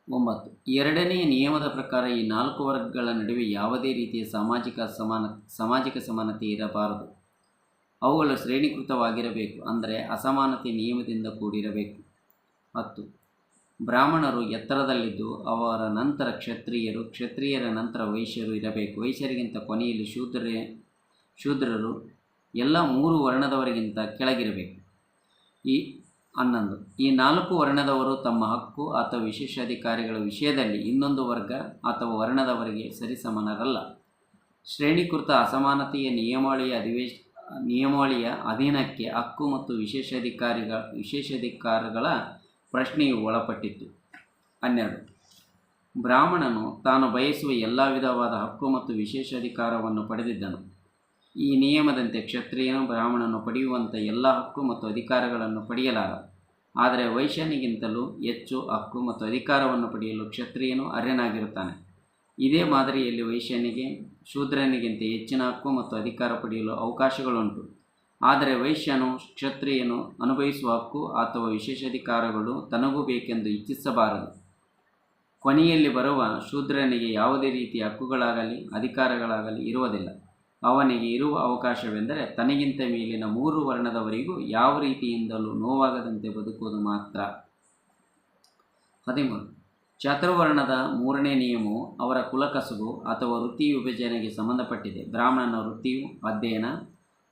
9. ಎರಡನೆಯ ನಿಯಮದ ಪ್ರಕಾರ ಈ 4 ವರ್ಗಗಳ ನಡುವೆ ಯಾವುದೇ ರೀತಿಯ ಸಾಮಾಜಿಕ ಸಮಾನತೆ ಇರಬಾರದು. ಅವುಗಳು ಶ್ರೇಣೀಕೃತವಾಗಿರಬೇಕು, ಅಂದರೆ ಅಸಮಾನತೆ ನಿಯಮದಿಂದ ಕೂಡಿರಬೇಕು. 10. ಬ್ರಾಹ್ಮಣರು ಎತ್ತರದಲ್ಲಿದ್ದು ಅವರ ನಂತರ ಕ್ಷತ್ರಿಯರು, ಕ್ಷತ್ರಿಯರ ನಂತರ ವೈಶ್ಯರು ಇರಬೇಕು. ವೈಶ್ಯರಿಗಿಂತ ಕೊನೆಯಲ್ಲಿ ಶೂದ್ರರು ಎಲ್ಲ 3 ವರ್ಣದವರಿಗಿಂತ ಕೆಳಗಿರಬೇಕು. 11. ಈ 4 ವರ್ಣದವರು ತಮ್ಮ ಹಕ್ಕು ಅಥವಾ ವಿಶೇಷಾಧಿಕಾರಿಗಳ ವಿಷಯದಲ್ಲಿ ಇನ್ನೊಂದು ವರ್ಗ ಅಥವಾ ವರ್ಣದವರಿಗೆ ಸರಿಸಮಾನರಲ್ಲ. ಶ್ರೇಣೀಕೃತ ಅಸಮಾನತೆಯ ನಿಯಮಾವಳಿಯ ಅಧೀನಕ್ಕೆ ಹಕ್ಕು ಮತ್ತು ವಿಶೇಷಾಧಿಕಾರಗಳ ಪ್ರಶ್ನೆಯು ಒಳಪಟ್ಟಿತ್ತು. 12. ಬ್ರಾಹ್ಮಣನು ತಾನು ಬಯಸುವ ಎಲ್ಲ ವಿಧವಾದ ಹಕ್ಕು ಮತ್ತು ವಿಶೇಷಾಧಿಕಾರವನ್ನು ಪಡೆದಿದ್ದನು. ಈ ನಿಯಮದಂತೆ ಕ್ಷತ್ರಿಯನು ಬ್ರಾಹ್ಮಣನು ಪಡೆಯುವಂಥ ಎಲ್ಲ ಹಕ್ಕು ಮತ್ತು ಅಧಿಕಾರಗಳನ್ನು ಪಡೆಯಲಾರ. ಆದರೆ ವೈಶ್ಯನಿಗಿಂತಲೂ ಹೆಚ್ಚು ಹಕ್ಕು ಮತ್ತು ಅಧಿಕಾರವನ್ನು ಪಡೆಯಲು ಕ್ಷತ್ರಿಯನು ಅರ್ಹನಾಗಿರುತ್ತಾನೆ. ಇದೇ ಮಾದರಿಯಲ್ಲಿ ವೈಶ್ಯನಿಗೆ ಶೂದ್ರನಿಗಿಂತ ಹೆಚ್ಚಿನ ಹಕ್ಕು ಮತ್ತು ಅಧಿಕಾರ ಪಡೆಯಲು ಅವಕಾಶಗಳುಂಟು. ಆದರೆ ವೈಶ್ಯನು ಕ್ಷತ್ರಿಯನು ಅನುಭವಿಸುವ ಹಕ್ಕು ಅಥವಾ ವಿಶೇಷಾಧಿಕಾರಗಳು ತನಗೂ ಬೇಕೆಂದು ಇಚ್ಛಿಸಬಾರದು. ಕೊನೆಯಲ್ಲಿ ಬರುವ ಶೂದ್ರನಿಗೆ ಯಾವುದೇ ರೀತಿಯ ಹಕ್ಕುಗಳಾಗಲಿ ಅಧಿಕಾರಗಳಾಗಲಿ ಇರುವುದಿಲ್ಲ. ಅವನಿಗೆ ಇರುವ ಅವಕಾಶವೆಂದರೆ ತನಗಿಂತ ಮೇಲಿನ 3 ವರ್ಣದವರಿಗೂ ಯಾವ ರೀತಿಯಿಂದಲೂ ನೋವಾಗದಂತೆ ಬದುಕುವುದು ಮಾತ್ರ. 13. ಚಾತುರ್ವರ್ಣದ 3ನೇ ನಿಯಮವು ಅವರ ಕುಲಕಸುಬು ಅಥವಾ ವೃತ್ತಿ ವಿಭಜನೆಗೆ ಸಂಬಂಧಪಟ್ಟಿದೆ. ಬ್ರಾಹ್ಮಣನ ವೃತ್ತಿಯು ಅಧ್ಯಯನ,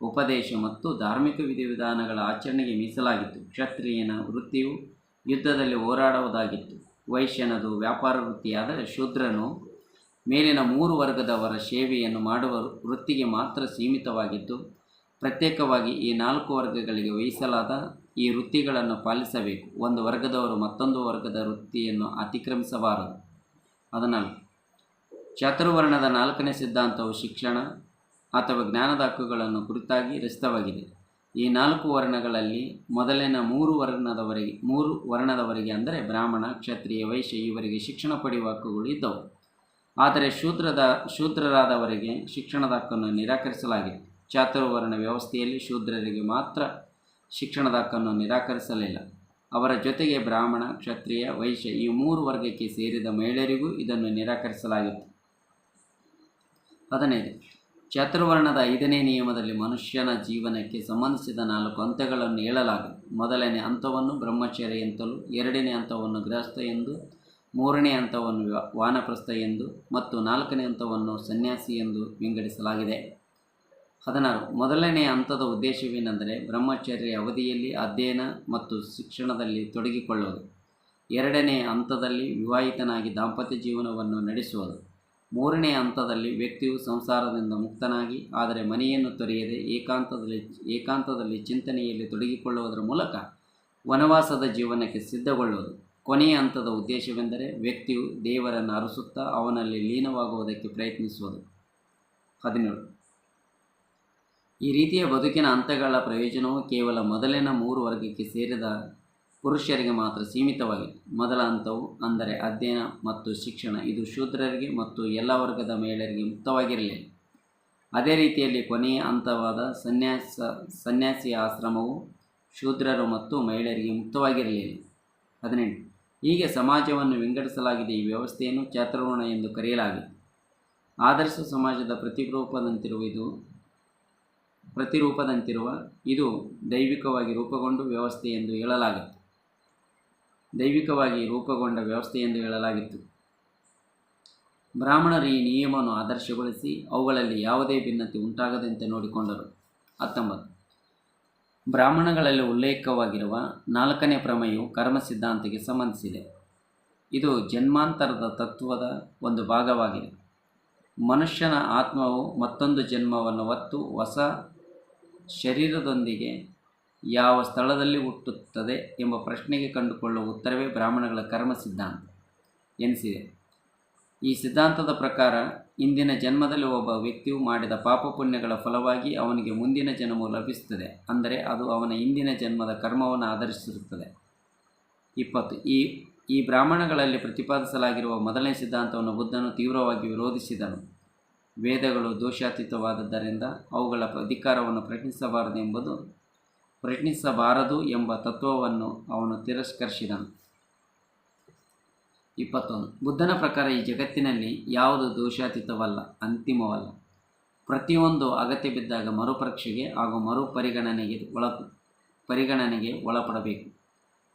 ಉಪದೇಶ ಮತ್ತು ಧಾರ್ಮಿಕ ವಿಧಿವಿಧಾನಗಳ ಆಚರಣೆಗೆ ಮೀಸಲಾಗಿತ್ತು. ಕ್ಷತ್ರಿಯನ ವೃತ್ತಿಯು ಯುದ್ಧದಲ್ಲಿ ಹೋರಾಡುವುದಾಗಿತ್ತು. ವೈಶ್ಯನದು ವ್ಯಾಪಾರ ವೃತ್ತಿಯಾದರೆ ಶೂದ್ರನು ಮೇಲಿನ 3 ವರ್ಗದವರ ಸೇವೆಯನ್ನು ಮಾಡುವ ವೃತ್ತಿಗೆ ಮಾತ್ರ ಸೀಮಿತವಾಗಿದ್ದು, ಪ್ರತ್ಯೇಕವಾಗಿ ಈ 4 ವರ್ಗಗಳಿಗೆ ವಹಿಸಲಾದ ಈ ವೃತ್ತಿಗಳನ್ನು ಪಾಲಿಸಬೇಕು. ಒಂದು ವರ್ಗದವರು ಮತ್ತೊಂದು ವರ್ಗದ ವೃತ್ತಿಯನ್ನು ಅತಿಕ್ರಮಿಸಬಾರದು. 14. ಚಾತುರ್ವರ್ಣದ 4ನೇ ಸಿದ್ಧಾಂತವು ಶಿಕ್ಷಣ ಅಥವಾ ಜ್ಞಾನದ ಹಕ್ಕುಗಳನ್ನು ಕುರಿತಾಗಿ ರಚಿತವಾಗಿದೆ. ಈ 4 ವರ್ಣಗಳಲ್ಲಿ ಮೊದಲಿನ 3 ವರ್ಣದವರಿಗೆ ಅಂದರೆ ಬ್ರಾಹ್ಮಣ, ಕ್ಷತ್ರಿಯ, ವೈಶ್ಯ ಇವರಿಗೆ ಶಿಕ್ಷಣ ಪಡೆಯುವ ಹಕ್ಕುಗಳು ಇದ್ದವು. ಆದರೆ ಶೂದ್ರರಾದವರಿಗೆ ಶಿಕ್ಷಣದ ಹಕ್ಕನ್ನು ನಿರಾಕರಿಸಲಾಗಿದೆ. ಚಾತುರ್ವರ್ಣ ವ್ಯವಸ್ಥೆಯಲ್ಲಿ ಶೂದ್ರರಿಗೆ ಮಾತ್ರ ಶಿಕ್ಷಣದ ಹಕ್ಕನ್ನು ನಿರಾಕರಿಸಲಿಲ್ಲ. ಅವರ ಜೊತೆಗೆ ಬ್ರಾಹ್ಮಣ, ಕ್ಷತ್ರಿಯ, ವೈಶ್ಯ ಈ 3 ವರ್ಗಕ್ಕೆ ಸೇರಿದ ಮಹಿಳೆಯರಿಗೂ ಇದನ್ನು ನಿರಾಕರಿಸಲಾಗಿತ್ತು. 15. ಚಾತುರ್ವರ್ಣದ 5ನೇ ನಿಯಮದಲ್ಲಿ ಮನುಷ್ಯನ ಜೀವನಕ್ಕೆ ಸಂಬಂಧಿಸಿದ 4 ಹಂತಗಳನ್ನು ಹೇಳಲಾಗಿದೆ. ಮೊದಲನೇ ಹಂತವನ್ನು ಬ್ರಹ್ಮಚರ್ಯ ಎಂತಲೂ, 2ನೇ ಹಂತವನ್ನು ಗೃಹಸ್ಥ ಎಂದು, 3ನೇ ಹಂತವನ್ನು ವಾನಪ್ರಸ್ಥ ಎಂದು ಮತ್ತು 4ನೇ ಹಂತವನ್ನು ಸನ್ಯಾಸಿ ಎಂದು ವಿಂಗಡಿಸಲಾಗಿದೆ. 16. ಮೊದಲನೇ ಹಂತದ ಉದ್ದೇಶವೇನೆಂದರೆ ಬ್ರಹ್ಮಚರ್ಯ ಅವಧಿಯಲ್ಲಿ ಅಧ್ಯಯನ ಮತ್ತು ಶಿಕ್ಷಣದಲ್ಲಿ ತೊಡಗಿಕೊಳ್ಳುವುದು. 2ನೇ ಹಂತದಲ್ಲಿ ವಿವಾಹಿತನಾಗಿ ದಾಂಪತ್ಯ ಜೀವನವನ್ನು ನಡೆಸುವುದು. 3ನೇ ಹಂತದಲ್ಲಿ ವ್ಯಕ್ತಿಯು ಸಂಸಾರದಿಂದ ಮುಕ್ತನಾಗಿ ಆದರೆ ಮನೆಯನ್ನು ತೊರೆಯದೆ ಏಕಾಂತದಲ್ಲಿ ಚಿಂತನೆಯಲ್ಲಿ ತೊಡಗಿಕೊಳ್ಳುವುದರ ಮೂಲಕ ವನವಾಸದ ಜೀವನಕ್ಕೆ ಸಿದ್ಧಗೊಳ್ಳುವುದು. ಕೊನೆಯ ಹಂತದ ಉದ್ದೇಶವೆಂದರೆ ವ್ಯಕ್ತಿಯು ದೇವರನ್ನು ಅರಸುತ್ತಾ ಅವನಲ್ಲಿ ಲೀನವಾಗುವುದಕ್ಕೆ ಪ್ರಯತ್ನಿಸುವುದು. 17. ಈ ರೀತಿಯ ಬದುಕಿನ ಹಂತಗಳ ಪ್ರಯೋಜನವು ಕೇವಲ ಮೊದಲಿನ 3 ವರ್ಗಕ್ಕೆ ಸೇರಿದ ಪುರುಷರಿಗೆ ಮಾತ್ರ ಸೀಮಿತವಾಗಿದೆ. ಮೊದಲ ಹಂತವು ಅಂದರೆ ಅಧ್ಯಯನ ಮತ್ತು ಶಿಕ್ಷಣ ಇದು ಶೂದ್ರರಿಗೆ ಮತ್ತು ಎಲ್ಲ ವರ್ಗದ ಮಹಿಳೆಯರಿಗೆ ಮುಕ್ತವಾಗಿರಲಿಲ್ಲ. ಅದೇ ರೀತಿಯಲ್ಲಿ ಕೊನೆಯ ಹಂತವಾದ ಸನ್ಯಾಸಿಯ ಆಶ್ರಮವು ಶೂದ್ರರು ಮತ್ತು ಮಹಿಳೆಯರಿಗೆ ಮುಕ್ತವಾಗಿರಲಿಲ್ಲ. 18. ಹೀಗೆ ಸಮಾಜವನ್ನು ವಿಂಗಡಿಸಲಾಗಿದೆ. ಈ ವ್ಯವಸ್ಥೆಯನ್ನು ಚಾತುರ್ವರ್ಣ ಎಂದು ಕರೆಯಲಾಗಿದೆ. ಆದರ್ಶ ಸಮಾಜದ ಪ್ರತಿರೂಪದಂತಿರುವ ಇದು ದೈವಿಕವಾಗಿ ರೂಪುಗೊಂಡ ವ್ಯವಸ್ಥೆ ಎಂದು ಹೇಳಲಾಗಿತ್ತು. ಬ್ರಾಹ್ಮಣರು ಈ ನಿಯಮವನ್ನು ಆದರ್ಶಗೊಳಿಸಿ ಅವುಗಳಲ್ಲಿ ಯಾವುದೇ ಭಿನ್ನತೆ ಉಂಟಾಗದಂತೆ ನೋಡಿಕೊಂಡರು. 19. ಬ್ರಾಹ್ಮಣಗಳಲ್ಲಿ ಉಲ್ಲೇಖವಾಗಿರುವ 4ನೇ ಪ್ರಮೇಯವು ಕರ್ಮ ಸಿದ್ಧಾಂತಕ್ಕೆ ಸಂಬಂಧಿಸಿದೆ. ಇದು ಜನ್ಮಾಂತರದ ತತ್ವದ ಒಂದು ಭಾಗವಾಗಿದೆ. ಮನುಷ್ಯನ ಆತ್ಮವು ಮತ್ತೊಂದು ಜನ್ಮವನ್ನು ಹೊತ್ತು ಹೊಸ ಶರೀರದೊಂದಿಗೆ ಯಾವ ಸ್ಥಳದಲ್ಲಿ ಹುಟ್ಟುತ್ತದೆ ಎಂಬ ಪ್ರಶ್ನೆಗೆ ಕಂಡುಕೊಳ್ಳುವ ಉತ್ತರವೇ ಬ್ರಾಹ್ಮಣಗಳ ಕರ್ಮ ಸಿದ್ಧಾಂತ ಎನಿಸಿದೆ. ಈ ಸಿದ್ಧಾಂತದ ಪ್ರಕಾರ ಇಂದಿನ ಜನ್ಮದಲ್ಲಿ ಒಬ್ಬ ವ್ಯಕ್ತಿಯು ಮಾಡಿದ ಪಾಪ ಪುಣ್ಯಗಳ ಫಲವಾಗಿ ಅವನಿಗೆ ಮುಂದಿನ ಜನ್ಮವು ಲಭಿಸುತ್ತದೆ. ಅಂದರೆ ಅದು ಅವನ ಹಿಂದಿನ ಜನ್ಮದ ಕರ್ಮವನ್ನು ಆಧರಿಸಿರುತ್ತದೆ. 20. ಈ ಬ್ರಾಹ್ಮಣಗಳಲ್ಲಿ ಪ್ರತಿಪಾದಿಸಲಾಗಿರುವ ಮೊದಲನೇ ಸಿದ್ಧಾಂತವನ್ನು ಬುದ್ಧನು ತೀವ್ರವಾಗಿ ವಿರೋಧಿಸಿದನು. ವೇದಗಳು ದೋಷಾತೀತವಾದದ್ದರಿಂದ ಅವುಗಳ ಅಧಿಕಾರವನ್ನು ಪ್ರಶ್ನಿಸಬಾರದು ಎಂಬ ತತ್ವವನ್ನು ಅವನು ತಿರಸ್ಕರಿಸಿದನು. 21. ಬುದ್ಧನ ಪ್ರಕಾರ ಈ ಜಗತ್ತಿನಲ್ಲಿ ಯಾವುದು ದೋಷಾತೀತವಲ್ಲ, ಅಂತಿಮವಲ್ಲ. ಪ್ರತಿಯೊಂದು ಅಗತ್ಯ ಬಿದ್ದಾಗ ಮರುಪರೀಕ್ಷೆಗೆ ಹಾಗೂ ಪರಿಗಣನೆಗೆ ಒಳಪಡಬೇಕು.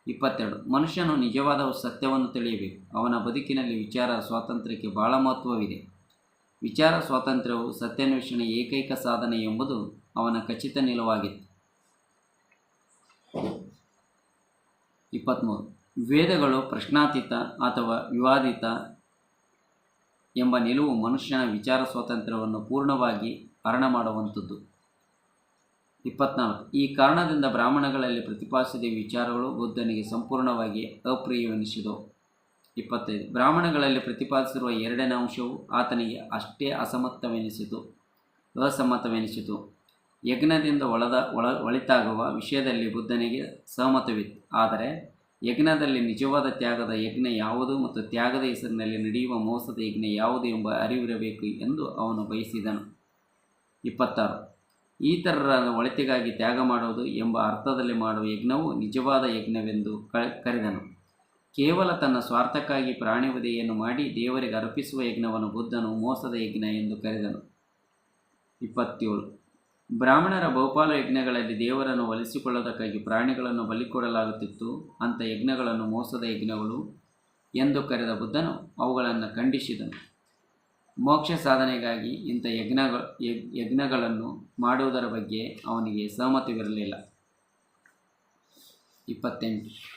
22. ಮನುಷ್ಯನು ನಿಜವಾದ ಸತ್ಯವನ್ನು ತಿಳಿಯಬೇಕು. ಅವನ ಬದುಕಿನಲ್ಲಿ ವಿಚಾರ ಸ್ವಾತಂತ್ರ್ಯಕ್ಕೆ ಬಹಳ ಮಹತ್ವವಿದೆ. ವಿಚಾರ ಸ್ವಾತಂತ್ರ್ಯವು ಸತ್ಯಾನ್ವೇಷಣೆಯ ಏಕೈಕ ಸಾಧನೆ ಎಂಬುದು ಅವನ ಖಚಿತ ನಿಲುವಾಗಿತ್ತು. 23. ವೇದಗಳು ಪ್ರಶ್ನಾತೀತ ಅಥವಾ ವಿವಾದಿತ ಎಂಬ ನಿಲುವು ಮನುಷ್ಯನ ವಿಚಾರ ಸ್ವಾತಂತ್ರ್ಯವನ್ನು ಪೂರ್ಣವಾಗಿ ಹರಣ ಮಾಡುವಂಥದ್ದು. 24. ಈ ಕಾರಣದಿಂದ ಬ್ರಾಹ್ಮಣಗಳಲ್ಲಿ ಪ್ರತಿಪಾದಿಸಿದ ವಿಚಾರಗಳು ಬುದ್ಧನಿಗೆ ಸಂಪೂರ್ಣವಾಗಿ ಅಪ್ರಿಯವೆನಿಸಿದವು. 25. ಬ್ರಾಹ್ಮಣಗಳಲ್ಲಿ ಪ್ರತಿಪಾದಿಸಿರುವ ಎರಡನೇ ಅಂಶವು ಆತನಿಗೆ ಅಷ್ಟೇ ಅಸಮ್ಮತವೆನಿಸಿತು. ಯಜ್ಞದಿಂದ ಒಳಿತಾಗುವ ವಿಷಯದಲ್ಲಿ ಬುದ್ಧನಿಗೆ ಸಹಮತವಿತ್ತು. ಆದರೆ ಯಜ್ಞದಲ್ಲಿ ನಿಜವಾದ ತ್ಯಾಗದ ಯಜ್ಞ ಯಾವುದು ಮತ್ತು ತ್ಯಾಗದ ಹೆಸರಿನಲ್ಲಿ ನಡೆಯುವ ಮೋಸದ ಯಜ್ಞ ಯಾವುದು ಎಂಬ ಅರಿವಿರಬೇಕು ಎಂದು ಅವನು ಬಯಸಿದನು. 26. ಇತರರ ಒಳಿತಿಗಾಗಿ ತ್ಯಾಗ ಮಾಡುವುದು ಎಂಬ ಅರ್ಥದಲ್ಲಿ ಮಾಡುವ ಯಜ್ಞವು ನಿಜವಾದ ಯಜ್ಞವೆಂದು ಕರೆದನು. ಕೇವಲ ತನ್ನ ಸ್ವಾರ್ಥಕ್ಕಾಗಿ ಪ್ರಾಣಿವಧೆಯನ್ನು ಮಾಡಿ ದೇವರಿಗೆ ಅರ್ಪಿಸುವ ಯಜ್ಞವನ್ನು ಬುದ್ಧನು ಮೋಸದ ಯಜ್ಞ ಎಂದು ಕರೆದನು. 27. ಬ್ರಾಹ್ಮಣರ ಬಹುಪಾಲು ಯಜ್ಞಗಳಲ್ಲಿ ದೇವರನ್ನು ಒಲಿಸಿಕೊಳ್ಳುವುದಕ್ಕಾಗಿ ಪ್ರಾಣಿಗಳನ್ನು ಬಲಿಕೊಡಲಾಗುತ್ತಿತ್ತು. ಅಂಥ ಯಜ್ಞಗಳನ್ನು ಮೋಸದ ಯಜ್ಞಗಳು ಎಂದು ಕರೆದ ಬುದ್ಧನು ಅವುಗಳನ್ನು ಖಂಡಿಸಿದನು. ಮೋಕ್ಷ ಸಾಧನೆಗಾಗಿ ಇಂಥ ಯಜ್ಞಗಳನ್ನು ಮಾಡುವುದರ ಬಗ್ಗೆ ಅವನಿಗೆ ಸಹಮತವಿರಲಿಲ್ಲ. 28.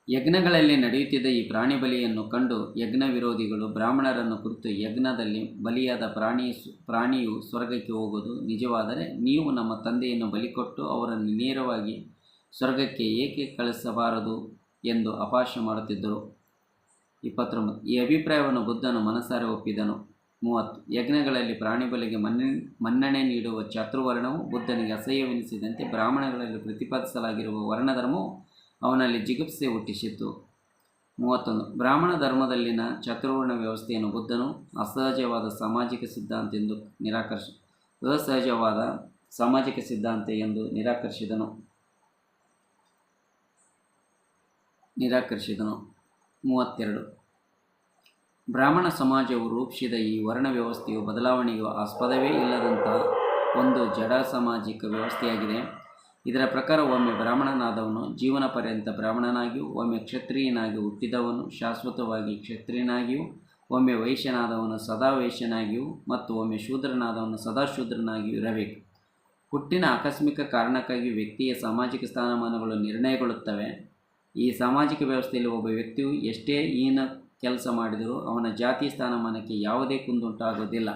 ಯಜ್ಞಗಳಲ್ಲಿ ನಡೆಯುತ್ತಿದ್ದ ಈ ಪ್ರಾಣಿ ಬಲಿಯನ್ನು ಕಂಡು ಯಜ್ಞ ವಿರೋಧಿಗಳು ಬ್ರಾಹ್ಮಣರನ್ನು ಕುರಿತು, ಯಜ್ಞದಲ್ಲಿ ಬಲಿಯಾದ ಪ್ರಾಣಿಯು ಸ್ವರ್ಗಕ್ಕೆ ಹೋಗುವುದು ನಿಜವಾದರೆ ನೀವು ನಮ್ಮ ತಂದೆಯನ್ನು ಬಲಿಕೊಟ್ಟು ಅವರನ್ನು ನೇರವಾಗಿ ಸ್ವರ್ಗಕ್ಕೆ ಏಕೆ ಕಳಿಸಬಾರದು ಎಂದು ಅಪಹಾಸ್ಯ ಮಾಡುತ್ತಿದ್ದರು. 29. ಈ ಅಭಿಪ್ರಾಯವನ್ನು ಬುದ್ಧನು ಮನಸಾರೆ ಒಪ್ಪಿದನು. 30. ಯಜ್ಞಗಳಲ್ಲಿ ಪ್ರಾಣಿ ಬಲಿಗೆ ಮನ್ನಣೆ ನೀಡುವ ಚಾತುರ್ವರ್ಣವು ಬುದ್ಧನಿಗೆ ಅಸಹ್ಯವೆನಿಸಿದಂತೆ ಬ್ರಾಹ್ಮಣಗಳಲ್ಲಿ ಪ್ರತಿಪಾದಿಸಲಾಗಿರುವ ವರ್ಣಧರ್ಮವು ಅವನಲ್ಲಿ ಜಿಗುಪ್ಸೆ ಹುಟ್ಟಿಸಿತು. 31. ಬ್ರಾಹ್ಮಣ ಧರ್ಮದಲ್ಲಿನ ಚಾತುರ್ವರ್ಣ ವ್ಯವಸ್ಥೆಯನ್ನು ಬುದ್ಧನು ಅಸಹಜವಾದ ಸಾಮಾಜಿಕ ಸಿದ್ಧಾಂತ ಎಂದು ನಿರಾಕರಿಸಿದನು. 32. ಬ್ರಾಹ್ಮಣ ಸಮಾಜವು ರೂಪಿಸಿದ ಈ ವರ್ಣ ವ್ಯವಸ್ಥೆಯು ಬದಲಾವಣೆಯು ಆಸ್ಪದವೇ ಇಲ್ಲದಂಥ ಒಂದು ಜಡ ಸಾಮಾಜಿಕ ವ್ಯವಸ್ಥೆಯಾಗಿದೆ. ಇದರ ಪ್ರಕಾರ ಒಮ್ಮೆ ಬ್ರಾಹ್ಮಣನಾದವನು ಜೀವನ ಪರ್ಯಂತ ಬ್ರಾಹ್ಮಣನಾಗಿಯೂ, ಒಮ್ಮೆ ಕ್ಷತ್ರಿಯನಾಗಿ ಹುಟ್ಟಿದವನು ಶಾಶ್ವತವಾಗಿ ಕ್ಷತ್ರಿಯನಾಗಿಯೂ, ಒಮ್ಮೆ ವೈಶ್ಯನಾದವನು ಸದಾ ವೈಶ್ಯನಾಗಿಯೂ ಮತ್ತು ಒಮ್ಮೆ ಶೂದ್ರನಾದವನು ಸದಾ ಶೂದ್ರನಾಗಿಯೂ ಇರಬೇಕು. ಹುಟ್ಟಿನ ಆಕಸ್ಮಿಕ ಕಾರಣಕ್ಕಾಗಿ ವ್ಯಕ್ತಿಯ ಸಾಮಾಜಿಕ ಸ್ಥಾನಮಾನಗಳು ನಿರ್ಣಯಗೊಳ್ಳುತ್ತವೆ. ಈ ಸಾಮಾಜಿಕ ವ್ಯವಸ್ಥೆಯಲ್ಲಿ ಒಬ್ಬ ವ್ಯಕ್ತಿಯು ಎಷ್ಟೇ ಹೀನ ಕೆಲಸ ಮಾಡಿದರೂ ಅವನ ಜಾತಿಯ ಸ್ಥಾನಮಾನಕ್ಕೆ ಯಾವುದೇ ಕುಂದುಂಟಾಗುವುದಿಲ್ಲ.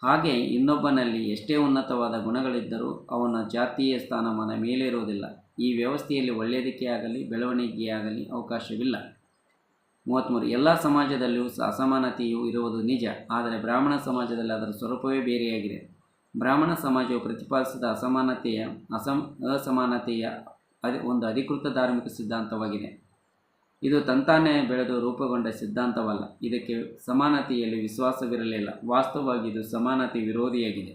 ಹಾಗೆ ಇನ್ನೊಬ್ಬನಲ್ಲಿ ಎಷ್ಟೇ ಉನ್ನತವಾದ ಗುಣಗಳಿದ್ದರೂ ಅವನ ಜಾತಿಯ ಸ್ಥಾನಮಾನ ಮೇಲೇರುವುದಿಲ್ಲ. ಈ ವ್ಯವಸ್ಥೆಯಲ್ಲಿ ಒಳ್ಳೆಯದಕ್ಕೆ ಆಗಲಿ ಬೆಳವಣಿಗೆಯಾಗಲಿ ಅವಕಾಶವಿಲ್ಲ. 33. ಎಲ್ಲ ಸಮಾಜದಲ್ಲಿಯೂ ಅಸಮಾನತೆಯು ಇರುವುದು ನಿಜ, ಆದರೆ ಬ್ರಾಹ್ಮಣ ಸಮಾಜದಲ್ಲಿ ಅದರ ಸ್ವರೂಪವೇ ಬೇರೆಯಾಗಿದೆ. ಬ್ರಾಹ್ಮಣ ಸಮಾಜವು ಪ್ರತಿಪಾದಿಸಿದ ಅಸಮಾನತೆಯ ಒಂದು ಅಧಿಕೃತ ಧಾರ್ಮಿಕ ಸಿದ್ಧಾಂತವಾಗಿದೆ. ಇದು ತಂತಾನೇ ಬೆಳೆದು ರೂಪುಗೊಂಡ ಸಿದ್ಧಾಂತವಲ್ಲ. ಇದಕ್ಕೆ ಸಮಾನತೆಯಲ್ಲಿ ವಿಶ್ವಾಸವಿರಲಿಲ್ಲ. ವಾಸ್ತವವಾಗಿ ಇದು ಸಮಾನತೆ ವಿರೋಧಿಯಾಗಿದೆ.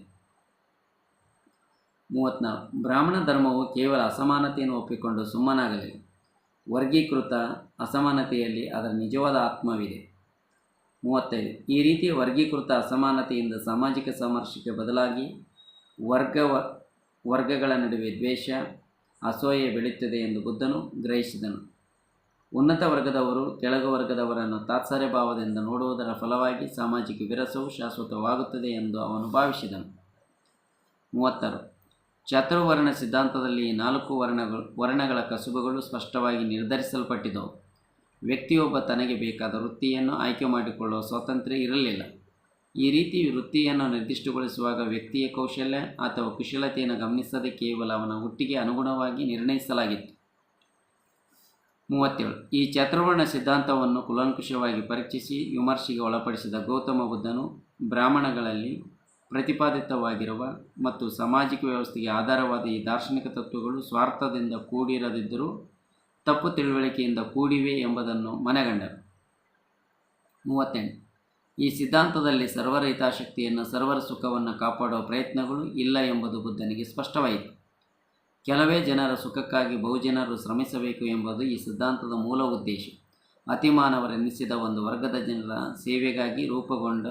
34. ಬ್ರಾಹ್ಮಣ ಧರ್ಮವು ಕೇವಲ ಅಸಮಾನತೆಯನ್ನು ಒಪ್ಪಿಕೊಂಡು ಸುಮ್ಮನಾಗಲಿಲ್ಲ. ವರ್ಗೀಕೃತ ಅಸಮಾನತೆಯಲ್ಲಿ ಅದರ ನಿಜವಾದ ಆತ್ಮವಿದೆ. 35. ಈ ರೀತಿಯ ವರ್ಗೀಕೃತ ಅಸಮಾನತೆಯಿಂದ ಸಾಮಾಜಿಕ ಸಂಘರ್ಷಕ್ಕೆ ಬದಲಾಗಿ ವರ್ಗಗಳ ನಡುವೆ ದ್ವೇಷ, ಅಸೂಯೆ ಬೆಳೆಯುತ್ತದೆ ಎಂದು ಬುದ್ಧನು ಗ್ರಹಿಸಿದನು. ಉನ್ನತ ವರ್ಗದವರು ಕೆಳಗು ವರ್ಗದವರನ್ನು ತಾತ್ಸಾರ್ಯ ಭಾವದಿಂದ ನೋಡುವುದರ ಫಲವಾಗಿ ಸಾಮಾಜಿಕ ವಿರಸವು ಶಾಶ್ವತವಾಗುತ್ತದೆ ಎಂದು ಅವನು ಭಾವಿಸಿದನು. 36. ಚಾತುರ್ವರ್ಣ ಸಿದ್ಧಾಂತದಲ್ಲಿ ಈ 4 ವರ್ಣಗಳ ಕಸುಬುಗಳು ಸ್ಪಷ್ಟವಾಗಿ ನಿರ್ಧರಿಸಲ್ಪಟ್ಟಿದ್ದವು. ವ್ಯಕ್ತಿಯೊಬ್ಬ ತನಗೆ ಬೇಕಾದ ವೃತ್ತಿಯನ್ನು ಆಯ್ಕೆ ಮಾಡಿಕೊಳ್ಳುವ ಸ್ವಾತಂತ್ರ್ಯ ಇರಲಿಲ್ಲ. ಈ ರೀತಿ ವೃತ್ತಿಯನ್ನು ನಿರ್ದಿಷ್ಟಗೊಳಿಸುವಾಗ ವ್ಯಕ್ತಿಯ ಕೌಶಲ್ಯ ಅಥವಾ ಕುಶಲತೆಯನ್ನು ಗಮನಿಸದೆ ಕೇವಲ ಅವನ ಹುಟ್ಟಿಗೆ ಅನುಗುಣವಾಗಿ ನಿರ್ಣಯಿಸಲಾಗಿತ್ತು. 37. ಈ ಚತುರ್ವರ್ಣ ಸಿದ್ಧಾಂತವನ್ನು ಕೂಲಂಕುಷವಾಗಿ ಪರೀಕ್ಷಿಸಿ ವಿಮರ್ಶೆಗೆ ಒಳಪಡಿಸಿದ ಗೌತಮ ಬುದ್ಧನು ಬ್ರಾಹ್ಮಣಗಳಲ್ಲಿ ಪ್ರತಿಪಾದಿತವಾಗಿರುವ ಮತ್ತು ಸಾಮಾಜಿಕ ವ್ಯವಸ್ಥೆಗೆ ಆಧಾರವಾದ ಈ ದಾರ್ಶನಿಕ ತತ್ವಗಳು ಸ್ವಾರ್ಥದಿಂದ ಕೂಡಿರದಿದ್ದರೂ ತಪ್ಪು ತಿಳುವಳಿಕೆಯಿಂದ ಕೂಡಿವೆ ಎಂಬುದನ್ನು ಮನಗಂಡರು. 38. ಈ ಸಿದ್ಧಾಂತದಲ್ಲಿ ಸರ್ವರ ಹಿತಾಸಕ್ತಿಯನ್ನು ಸರ್ವರ ಸುಖವನ್ನು ಕಾಪಾಡುವ ಪ್ರಯತ್ನಗಳು ಇಲ್ಲ ಎಂಬುದು ಬುದ್ಧನಿಗೆ ಸ್ಪಷ್ಟವಾಯಿತು. ಕೆಲವೇ ಜನರ ಸುಖಕ್ಕಾಗಿ ಬಹುಜನರು ಶ್ರಮಿಸಬೇಕು ಎಂಬುದು ಈ ಸಿದ್ಧಾಂತದ ಮೂಲ ಉದ್ದೇಶ. ಅತಿಮಾನವರೆನಿಸಿದ ಒಂದು ವರ್ಗದ ಜನರ ಸೇವೆಗಾಗಿ ರೂಪುಗೊಂಡ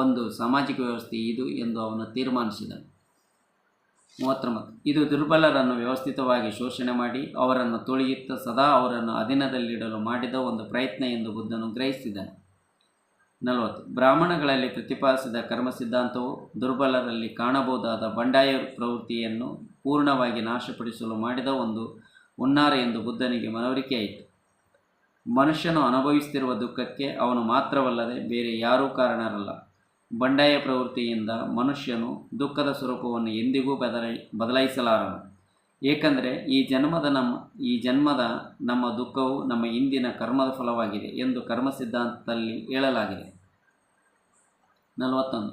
ಒಂದು ಸಾಮಾಜಿಕ ವ್ಯವಸ್ಥೆ ಇದು ಎಂದು ಅವನು ತೀರ್ಮಾನಿಸಿದನು. 39. ಇದು ದುರ್ಬಲರನ್ನು ವ್ಯವಸ್ಥಿತವಾಗಿ ಶೋಷಣೆ ಮಾಡಿ ಅವರನ್ನು ತುಳಿಯುತ್ತಾ ಸದಾ ಅವರನ್ನು ಅಧೀನದಲ್ಲಿಡಲು ಮಾಡಿದ ಒಂದು ಪ್ರಯತ್ನ ಎಂದು ಬುದ್ಧನು ಗ್ರಹಿಸಿದನು. 40. ಬ್ರಾಹ್ಮಣಗಳಲ್ಲಿ ಪ್ರತಿಪಾದಿಸಿದ ಕರ್ಮ ಸಿದ್ಧಾಂತವು ದುರ್ಬಲರಲ್ಲಿ ಕಾಣಬಹುದಾದ ಬಂಡಾಯ ಪ್ರವೃತ್ತಿಯನ್ನು ಪೂರ್ಣವಾಗಿ ನಾಶಪಡಿಸಲು ಮಾಡಿದ ಒಂದು ಹುನ್ನಾರ ಎಂದು ಬುದ್ಧನಿಗೆ ಮನವರಿಕೆಯಾಯಿತು. ಮನುಷ್ಯನು ಅನುಭವಿಸುತ್ತಿರುವ ದುಃಖಕ್ಕೆ ಅವನು ಮಾತ್ರವಲ್ಲದೆ ಬೇರೆ ಯಾರೂ ಕಾರಣರಲ್ಲ. ಬಂಡಾಯ ಪ್ರವೃತ್ತಿಯಿಂದ ಮನುಷ್ಯನು ದುಃಖದ ಸ್ವರೂಪವನ್ನು ಎಂದಿಗೂ ಬದಲಾಯಿಸಲಾರನು. ಏಕೆಂದರೆ ಈ ಜನ್ಮದ ನಮ್ಮ ದುಃಖವು ನಮ್ಮ ಹಿಂದಿನ ಕರ್ಮದ ಫಲವಾಗಿದೆ ಎಂದು ಕರ್ಮ ಸಿದ್ಧಾಂತದಲ್ಲಿ ಹೇಳಲಾಗಿದೆ. 41.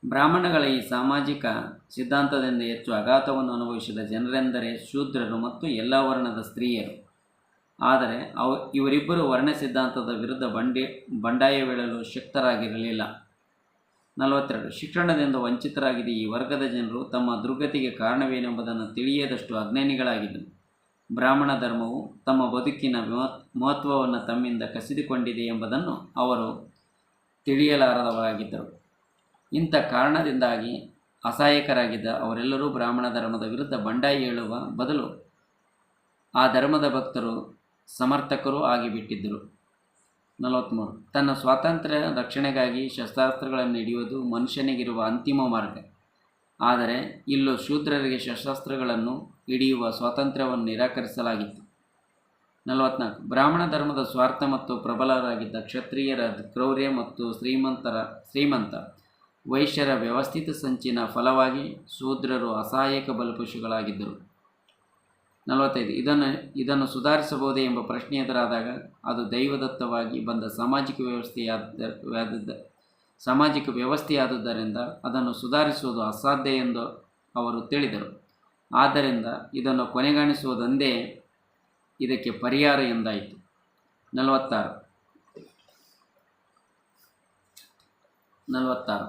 ಬ್ರಾಹ್ಮಣಗಳ ಈ ಸಾಮಾಜಿಕ ಸಿದ್ಧಾಂತದಿಂದ ಹೆಚ್ಚು ಆಘಾತವನ್ನು ಅನುಭವಿಸಿದ ಜನರೆಂದರೆ ಶೂದ್ರರು ಮತ್ತು ಎಲ್ಲ ವರ್ಣದ ಸ್ತ್ರೀಯರು. ಆದರೆ ಇವರಿಬ್ಬರು ವರ್ಣ ಸಿದ್ಧಾಂತದ ವಿರುದ್ಧ ಬಂಡಾಯವೇಳಲು ಶಕ್ತರಾಗಿರಲಿಲ್ಲ. 42. ಶಿಕ್ಷಣದಿಂದ ವಂಚಿತರಾಗಿದ್ದ ಈ ವರ್ಗದ ಜನರು ತಮ್ಮ ದುರ್ಗತಿಗೆ ಕಾರಣವೇನೆಂಬುದನ್ನು ತಿಳಿಯದಷ್ಟು ಅಜ್ಞಾನಿಗಳಾಗಿದ್ದರು. ಬ್ರಾಹ್ಮಣ ಧರ್ಮವು ತಮ್ಮ ಬದುಕಿನ ಮಹತ್ವವನ್ನು ತಮ್ಮಿಂದ ಕಸಿದುಕೊಂಡಿದೆ ಎಂಬುದನ್ನು ಅವರು ತಿಳಿಯಲಾರದವರಾಗಿದ್ದರು. ಇಂಥ ಕಾರಣದಿಂದಾಗಿ ಅಸಹಾಯಕರಾಗಿದ್ದ ಅವರೆಲ್ಲರೂ ಬ್ರಾಹ್ಮಣ ಧರ್ಮದ ವಿರುದ್ಧ ಬಂಡಾಯ ಹೇಳುವ ಬದಲು ಆ ಧರ್ಮದ ಭಕ್ತರು ಸಮರ್ಥಕರೂ ಆಗಿಬಿಟ್ಟಿದ್ದರು. 43. ತನ್ನ ಸ್ವಾತಂತ್ರ್ಯ ರಕ್ಷಣೆಗಾಗಿ ಶಸ್ತ್ರಾಸ್ತ್ರಗಳನ್ನು ಹಿಡಿಯುವುದು ಮನುಷ್ಯನಿಗಿರುವ ಅಂತಿಮ ಮಾರ್ಗ. ಆದರೆ ಇಲ್ಲೂ ಶೂದ್ರರಿಗೆ ಶಸ್ತ್ರಾಸ್ತ್ರಗಳನ್ನು ಹಿಡಿಯುವ ಸ್ವಾತಂತ್ರ್ಯವನ್ನು ನಿರಾಕರಿಸಲಾಗಿತ್ತು. 44. ಬ್ರಾಹ್ಮಣ ಧರ್ಮದ ಸ್ವಾರ್ಥ ಮತ್ತು ಪ್ರಬಲರಾಗಿದ್ದ ಕ್ಷತ್ರಿಯರ ಕ್ರೌರ್ಯ ಮತ್ತು ಶ್ರೀಮಂತ ವೈಶ್ಯರ ವ್ಯವಸ್ಥಿತ ಸಂಚಿನ ಫಲವಾಗಿ ಶೂದ್ರರು ಅಸಹಾಯಕ ಬಲಿಪಶುಗಳಾಗಿದ್ದರು. 45. ಇದನ್ನು ಸುಧಾರಿಸಬಹುದೇ ಎಂಬ ಪ್ರಶ್ನೆ ಎದುರಾದಾಗ ಅದು ದೈವದತ್ತವಾಗಿ ಬಂದ ಸಾಮಾಜಿಕ ವ್ಯವಸ್ಥೆಯಾದುದರಿಂದ ಅದನ್ನು ಸುಧಾರಿಸುವುದು ಅಸಾಧ್ಯ ಎಂದು ಅವರು ತಿಳಿದರು. ಆದ್ದರಿಂದ ಇದನ್ನು ಕೊನೆಗಾಣಿಸುವುದೊಂದೇ ಇದಕ್ಕೆ ಪರಿಹಾರ ಎಂದಾಯಿತು. 46.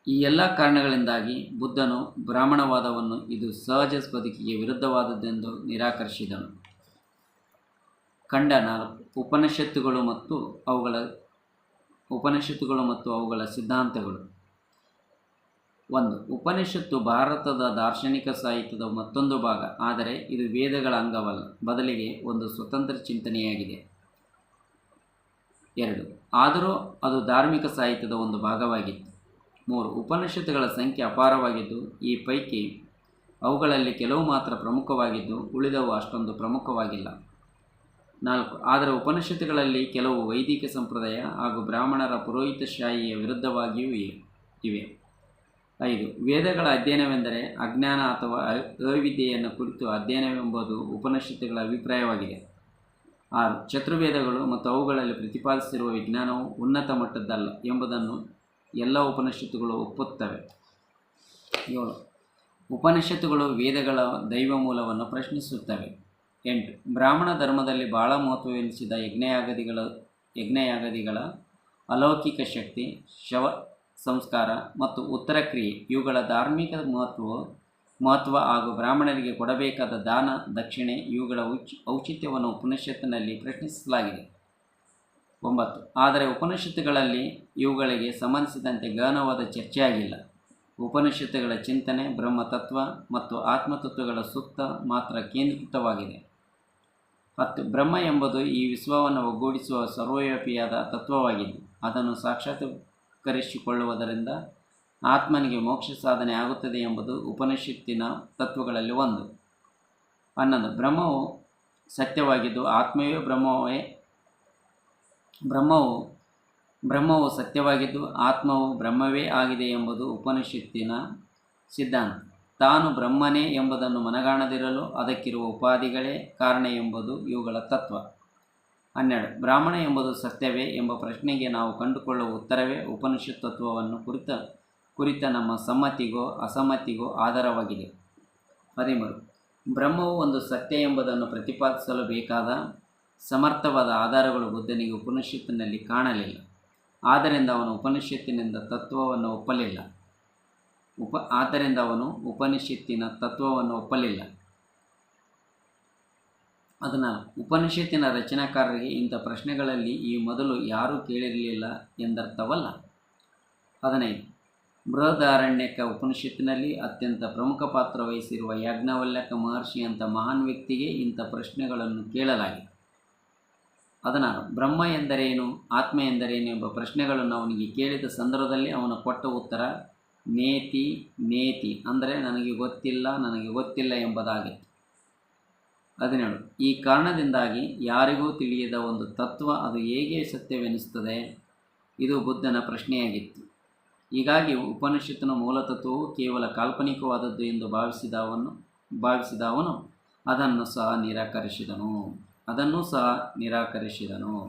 ಈ ಎಲ್ಲ ಕಾರಣಗಳಿಂದಾಗಿ ಬುದ್ಧನು ಬ್ರಾಹ್ಮಣವಾದವನ್ನು ಇದು ಸಹಜ ಬದುಕಿಗೆ ವಿರುದ್ಧವಾದದ್ದೆಂದು ನಿರಾಕರಿಸಿದನು. ಖಂಡ 4. ಉಪನಿಷತ್ತುಗಳು ಮತ್ತು ಅವುಗಳ ಸಿದ್ಧಾಂತಗಳು. 1. ಉಪನಿಷತ್ತು ಭಾರತದ ದಾರ್ಶನಿಕ ಸಾಹಿತ್ಯದ ಮತ್ತೊಂದು ಭಾಗ, ಆದರೆ ಇದು ವೇದಗಳ ಅಂಗವಲ್ಲ, ಬದಲಿಗೆ ಒಂದು ಸ್ವತಂತ್ರ ಚಿಂತನೆಯಾಗಿದೆ. 2. ಆದರೂ ಅದು ಧಾರ್ಮಿಕ ಸಾಹಿತ್ಯದ ಒಂದು ಭಾಗವಾಗಿತ್ತು. 3. ಉಪನಿಷತ್ತುಗಳ ಸಂಖ್ಯೆ ಅಪಾರವಾಗಿದ್ದು ಈ ಪೈಕಿ ಅವುಗಳಲ್ಲಿ ಕೆಲವು ಮಾತ್ರ ಪ್ರಮುಖವಾಗಿದ್ದು ಉಳಿದವು ಅಷ್ಟೊಂದು ಪ್ರಮುಖವಾಗಿಲ್ಲ. 4. ಆದರೆ ಉಪನಿಷತ್ತುಗಳಲ್ಲಿ ಕೆಲವು ವೈದಿಕ ಸಂಪ್ರದಾಯ ಹಾಗೂ ಬ್ರಾಹ್ಮಣರ ಪುರೋಹಿತಶಾಹಿಯ ವಿರುದ್ಧವಾಗಿಯೂ ಇವೆ. 5. ವೇದಗಳ ಅಧ್ಯಯನವೆಂದರೆ ಅಜ್ಞಾನ ಅಥವಾ ಅವಿದ್ಯೆಯನ್ನು ಕುರಿತು ಅಧ್ಯಯನವೆಂಬುದು ಉಪನಿಷತ್ತುಗಳ ಅಭಿಪ್ರಾಯವಾಗಿದೆ. 6. ಚತುರ್ವೇದಗಳು ಮತ್ತು ಅವುಗಳಲ್ಲಿ ಪ್ರತಿಪಾದಿಸಿರುವ ವಿಜ್ಞಾನವು ಉನ್ನತ ಮಟ್ಟದ್ದಲ್ಲ ಎಂಬುದನ್ನು ಎಲ್ಲ ಉಪನಿಷತ್ತುಗಳು ಒಪ್ಪುತ್ತವೆ. 7. ಉಪನಿಷತ್ತುಗಳು ವೇದಗಳ ದೈವ ಮೂಲವನ್ನು ಪ್ರಶ್ನಿಸುತ್ತವೆ. 8. ಬ್ರಾಹ್ಮಣ ಧರ್ಮದಲ್ಲಿ ಬಹಳ ಮಹತ್ವವೆನಿಸಿದ ಯಜ್ಞಯಾಗದಿಗಳ ಅಲೌಕಿಕ ಶಕ್ತಿ, ಶವ ಸಂಸ್ಕಾರ ಮತ್ತು ಉತ್ತರ ಕ್ರಿಯೆ ಇವುಗಳ ಧಾರ್ಮಿಕ ಮಹತ್ವ ಹಾಗೂ ಬ್ರಾಹ್ಮಣರಿಗೆ ಕೊಡಬೇಕಾದ ದಾನ ದಕ್ಷಿಣೆ ಇವುಗಳ ಔಚಿತ್ಯವನ್ನು ಉಪನಿಷತ್ತಿನಲ್ಲಿ ಪ್ರಶ್ನಿಸಲಾಗಿದೆ. 9. ಆದರೆ ಉಪನಿಷತ್ತುಗಳಲ್ಲಿ ಇವುಗಳಿಗೆ ಸಂಬಂಧಿಸಿದಂತೆ ಗಹನವಾದ ಚರ್ಚೆಯಾಗಿಲ್ಲ. ಉಪನಿಷತ್ತುಗಳ ಚಿಂತನೆ ಬ್ರಹ್ಮತತ್ವ ಮತ್ತು ಆತ್ಮತತ್ವಗಳ ಸುತ್ತ ಮಾತ್ರ ಕೇಂದ್ರೀಕೃತವಾಗಿದೆ. 10. ಬ್ರಹ್ಮ ಎಂಬುದು ಈ ವಿಶ್ವವನ್ನು ಒಗ್ಗೂಡಿಸುವ ಸರ್ವವ್ಯಾಪಿಯಾದ ತತ್ವವಾಗಿದ್ದು ಅದನ್ನು ಸಾಕ್ಷಾತ್ಕರಿಸಿಕೊಳ್ಳುವುದರಿಂದ ಆತ್ಮನಿಗೆ ಮೋಕ್ಷ ಸಾಧನೆ ಆಗುತ್ತದೆ ಎಂಬುದು ಉಪನಿಷತ್ತಿನ ತತ್ವಗಳಲ್ಲಿ ಒಂದು. 11. ಬ್ರಹ್ಮವು ಸತ್ಯವಾಗಿದ್ದು ಆತ್ಮವೇ ಬ್ರಹ್ಮವು ಸತ್ಯವಾಗಿದ್ದು ಆತ್ಮವು ಬ್ರಹ್ಮವೇ ಆಗಿದೆ ಎಂಬುದು ಉಪನಿಷತ್ತಿನ ಸಿದ್ಧಾಂತ ತಾನು ಬ್ರಹ್ಮನೇ ಎಂಬುದನ್ನು ಮನಗಾಣದಿರಲು ಅದಕ್ಕಿರುವ ಉಪಾಧಿಗಳೇ ಕಾರಣ ಎಂಬುದು ಇವುಗಳ ತತ್ವ. 12. ಬ್ರಾಹ್ಮಣ ಎಂಬುದು ಸತ್ಯವೇ ಎಂಬ ಪ್ರಶ್ನೆಗೆ ನಾವು ಕಂಡುಕೊಳ್ಳುವ ಉತ್ತರವೇ ಉಪನಿಷತ್ ತತ್ವವನ್ನು ಕುರಿತ ನಮ್ಮ ಸಮ್ಮತಿಗೋ ಅಸಮ್ಮತಿಗೋ ಆಧಾರವಾಗಿದೆ. 13. ಬ್ರಹ್ಮವು ಒಂದು ಸತ್ಯ ಎಂಬುದನ್ನು ಪ್ರತಿಪಾದಿಸಲು ಬೇಕಾದ ಸಮರ್ಥವಾದ ಆಧಾರಗಳು ಬುದ್ಧನಿಗೆ ಉಪನಿಷತ್ತಿನಲ್ಲಿ ಕಾಣಲಿಲ್ಲ. ಆದ್ದರಿಂದ ಅವನು ಉಪನಿಷತ್ತಿನ ತತ್ವವನ್ನು ಒಪ್ಪಲಿಲ್ಲ. ಅದನ್ನು ಉಪನಿಷತ್ತಿನ ರಚನಾಕಾರರಿಗೆ ಇಂಥ ಪ್ರಶ್ನೆಗಳಲ್ಲಿ ಈ ಮೊದಲು ಯಾರೂ ಕೇಳಿರಲಿಲ್ಲ ಎಂದರ್ಥವಲ್ಲ. 15. ಬೃಹದಾರಣ್ಯಕ ಉಪನಿಷತ್ತಿನಲ್ಲಿ ಅತ್ಯಂತ ಪ್ರಮುಖ ಪಾತ್ರ ವಹಿಸಿರುವ ಯಾಜ್ಞವಲ್ಕ್ಯ ಮಹರ್ಷಿಯಂಥ ಮಹಾನ್ ವ್ಯಕ್ತಿಗೆ ಇಂಥ ಪ್ರಶ್ನೆಗಳನ್ನು ಕೇಳಲಾಗಿದೆ. 16. ಬ್ರಹ್ಮ ಎಂದರೇನು, ಆತ್ಮ ಎಂದರೇನು ಎಂಬ ಪ್ರಶ್ನೆಗಳನ್ನು ಅವನಿಗೆ ಕೇಳಿದ ಸಂದರ್ಭದಲ್ಲಿ ಅವನು ಕೊಟ್ಟ ಉತ್ತರ ನೇತಿ ಅಂದರೆ ನನಗೆ ಗೊತ್ತಿಲ್ಲ ಎಂಬುದಾಗಿತ್ತು. 17. ಈ ಕಾರಣದಿಂದಾಗಿ ಯಾರಿಗೂ ತಿಳಿಯದ ಒಂದು ತತ್ವ ಅದು ಹೇಗೆ ಸತ್ಯವೆನಿಸುತ್ತದೆ? ಇದು ಬುದ್ಧನ ಪ್ರಶ್ನೆಯಾಗಿತ್ತು. ಹೀಗಾಗಿ ಉಪನಿಷತ್ತಿನ ಮೂಲತತ್ವವು ಕೇವಲ ಕಾಲ್ಪನಿಕವಾದದ್ದು ಎಂದು ಭಾವಿಸಿದ ಅವನು ಅದನ್ನು ಸಹ ನಿರಾಕರಿಸಿದನು.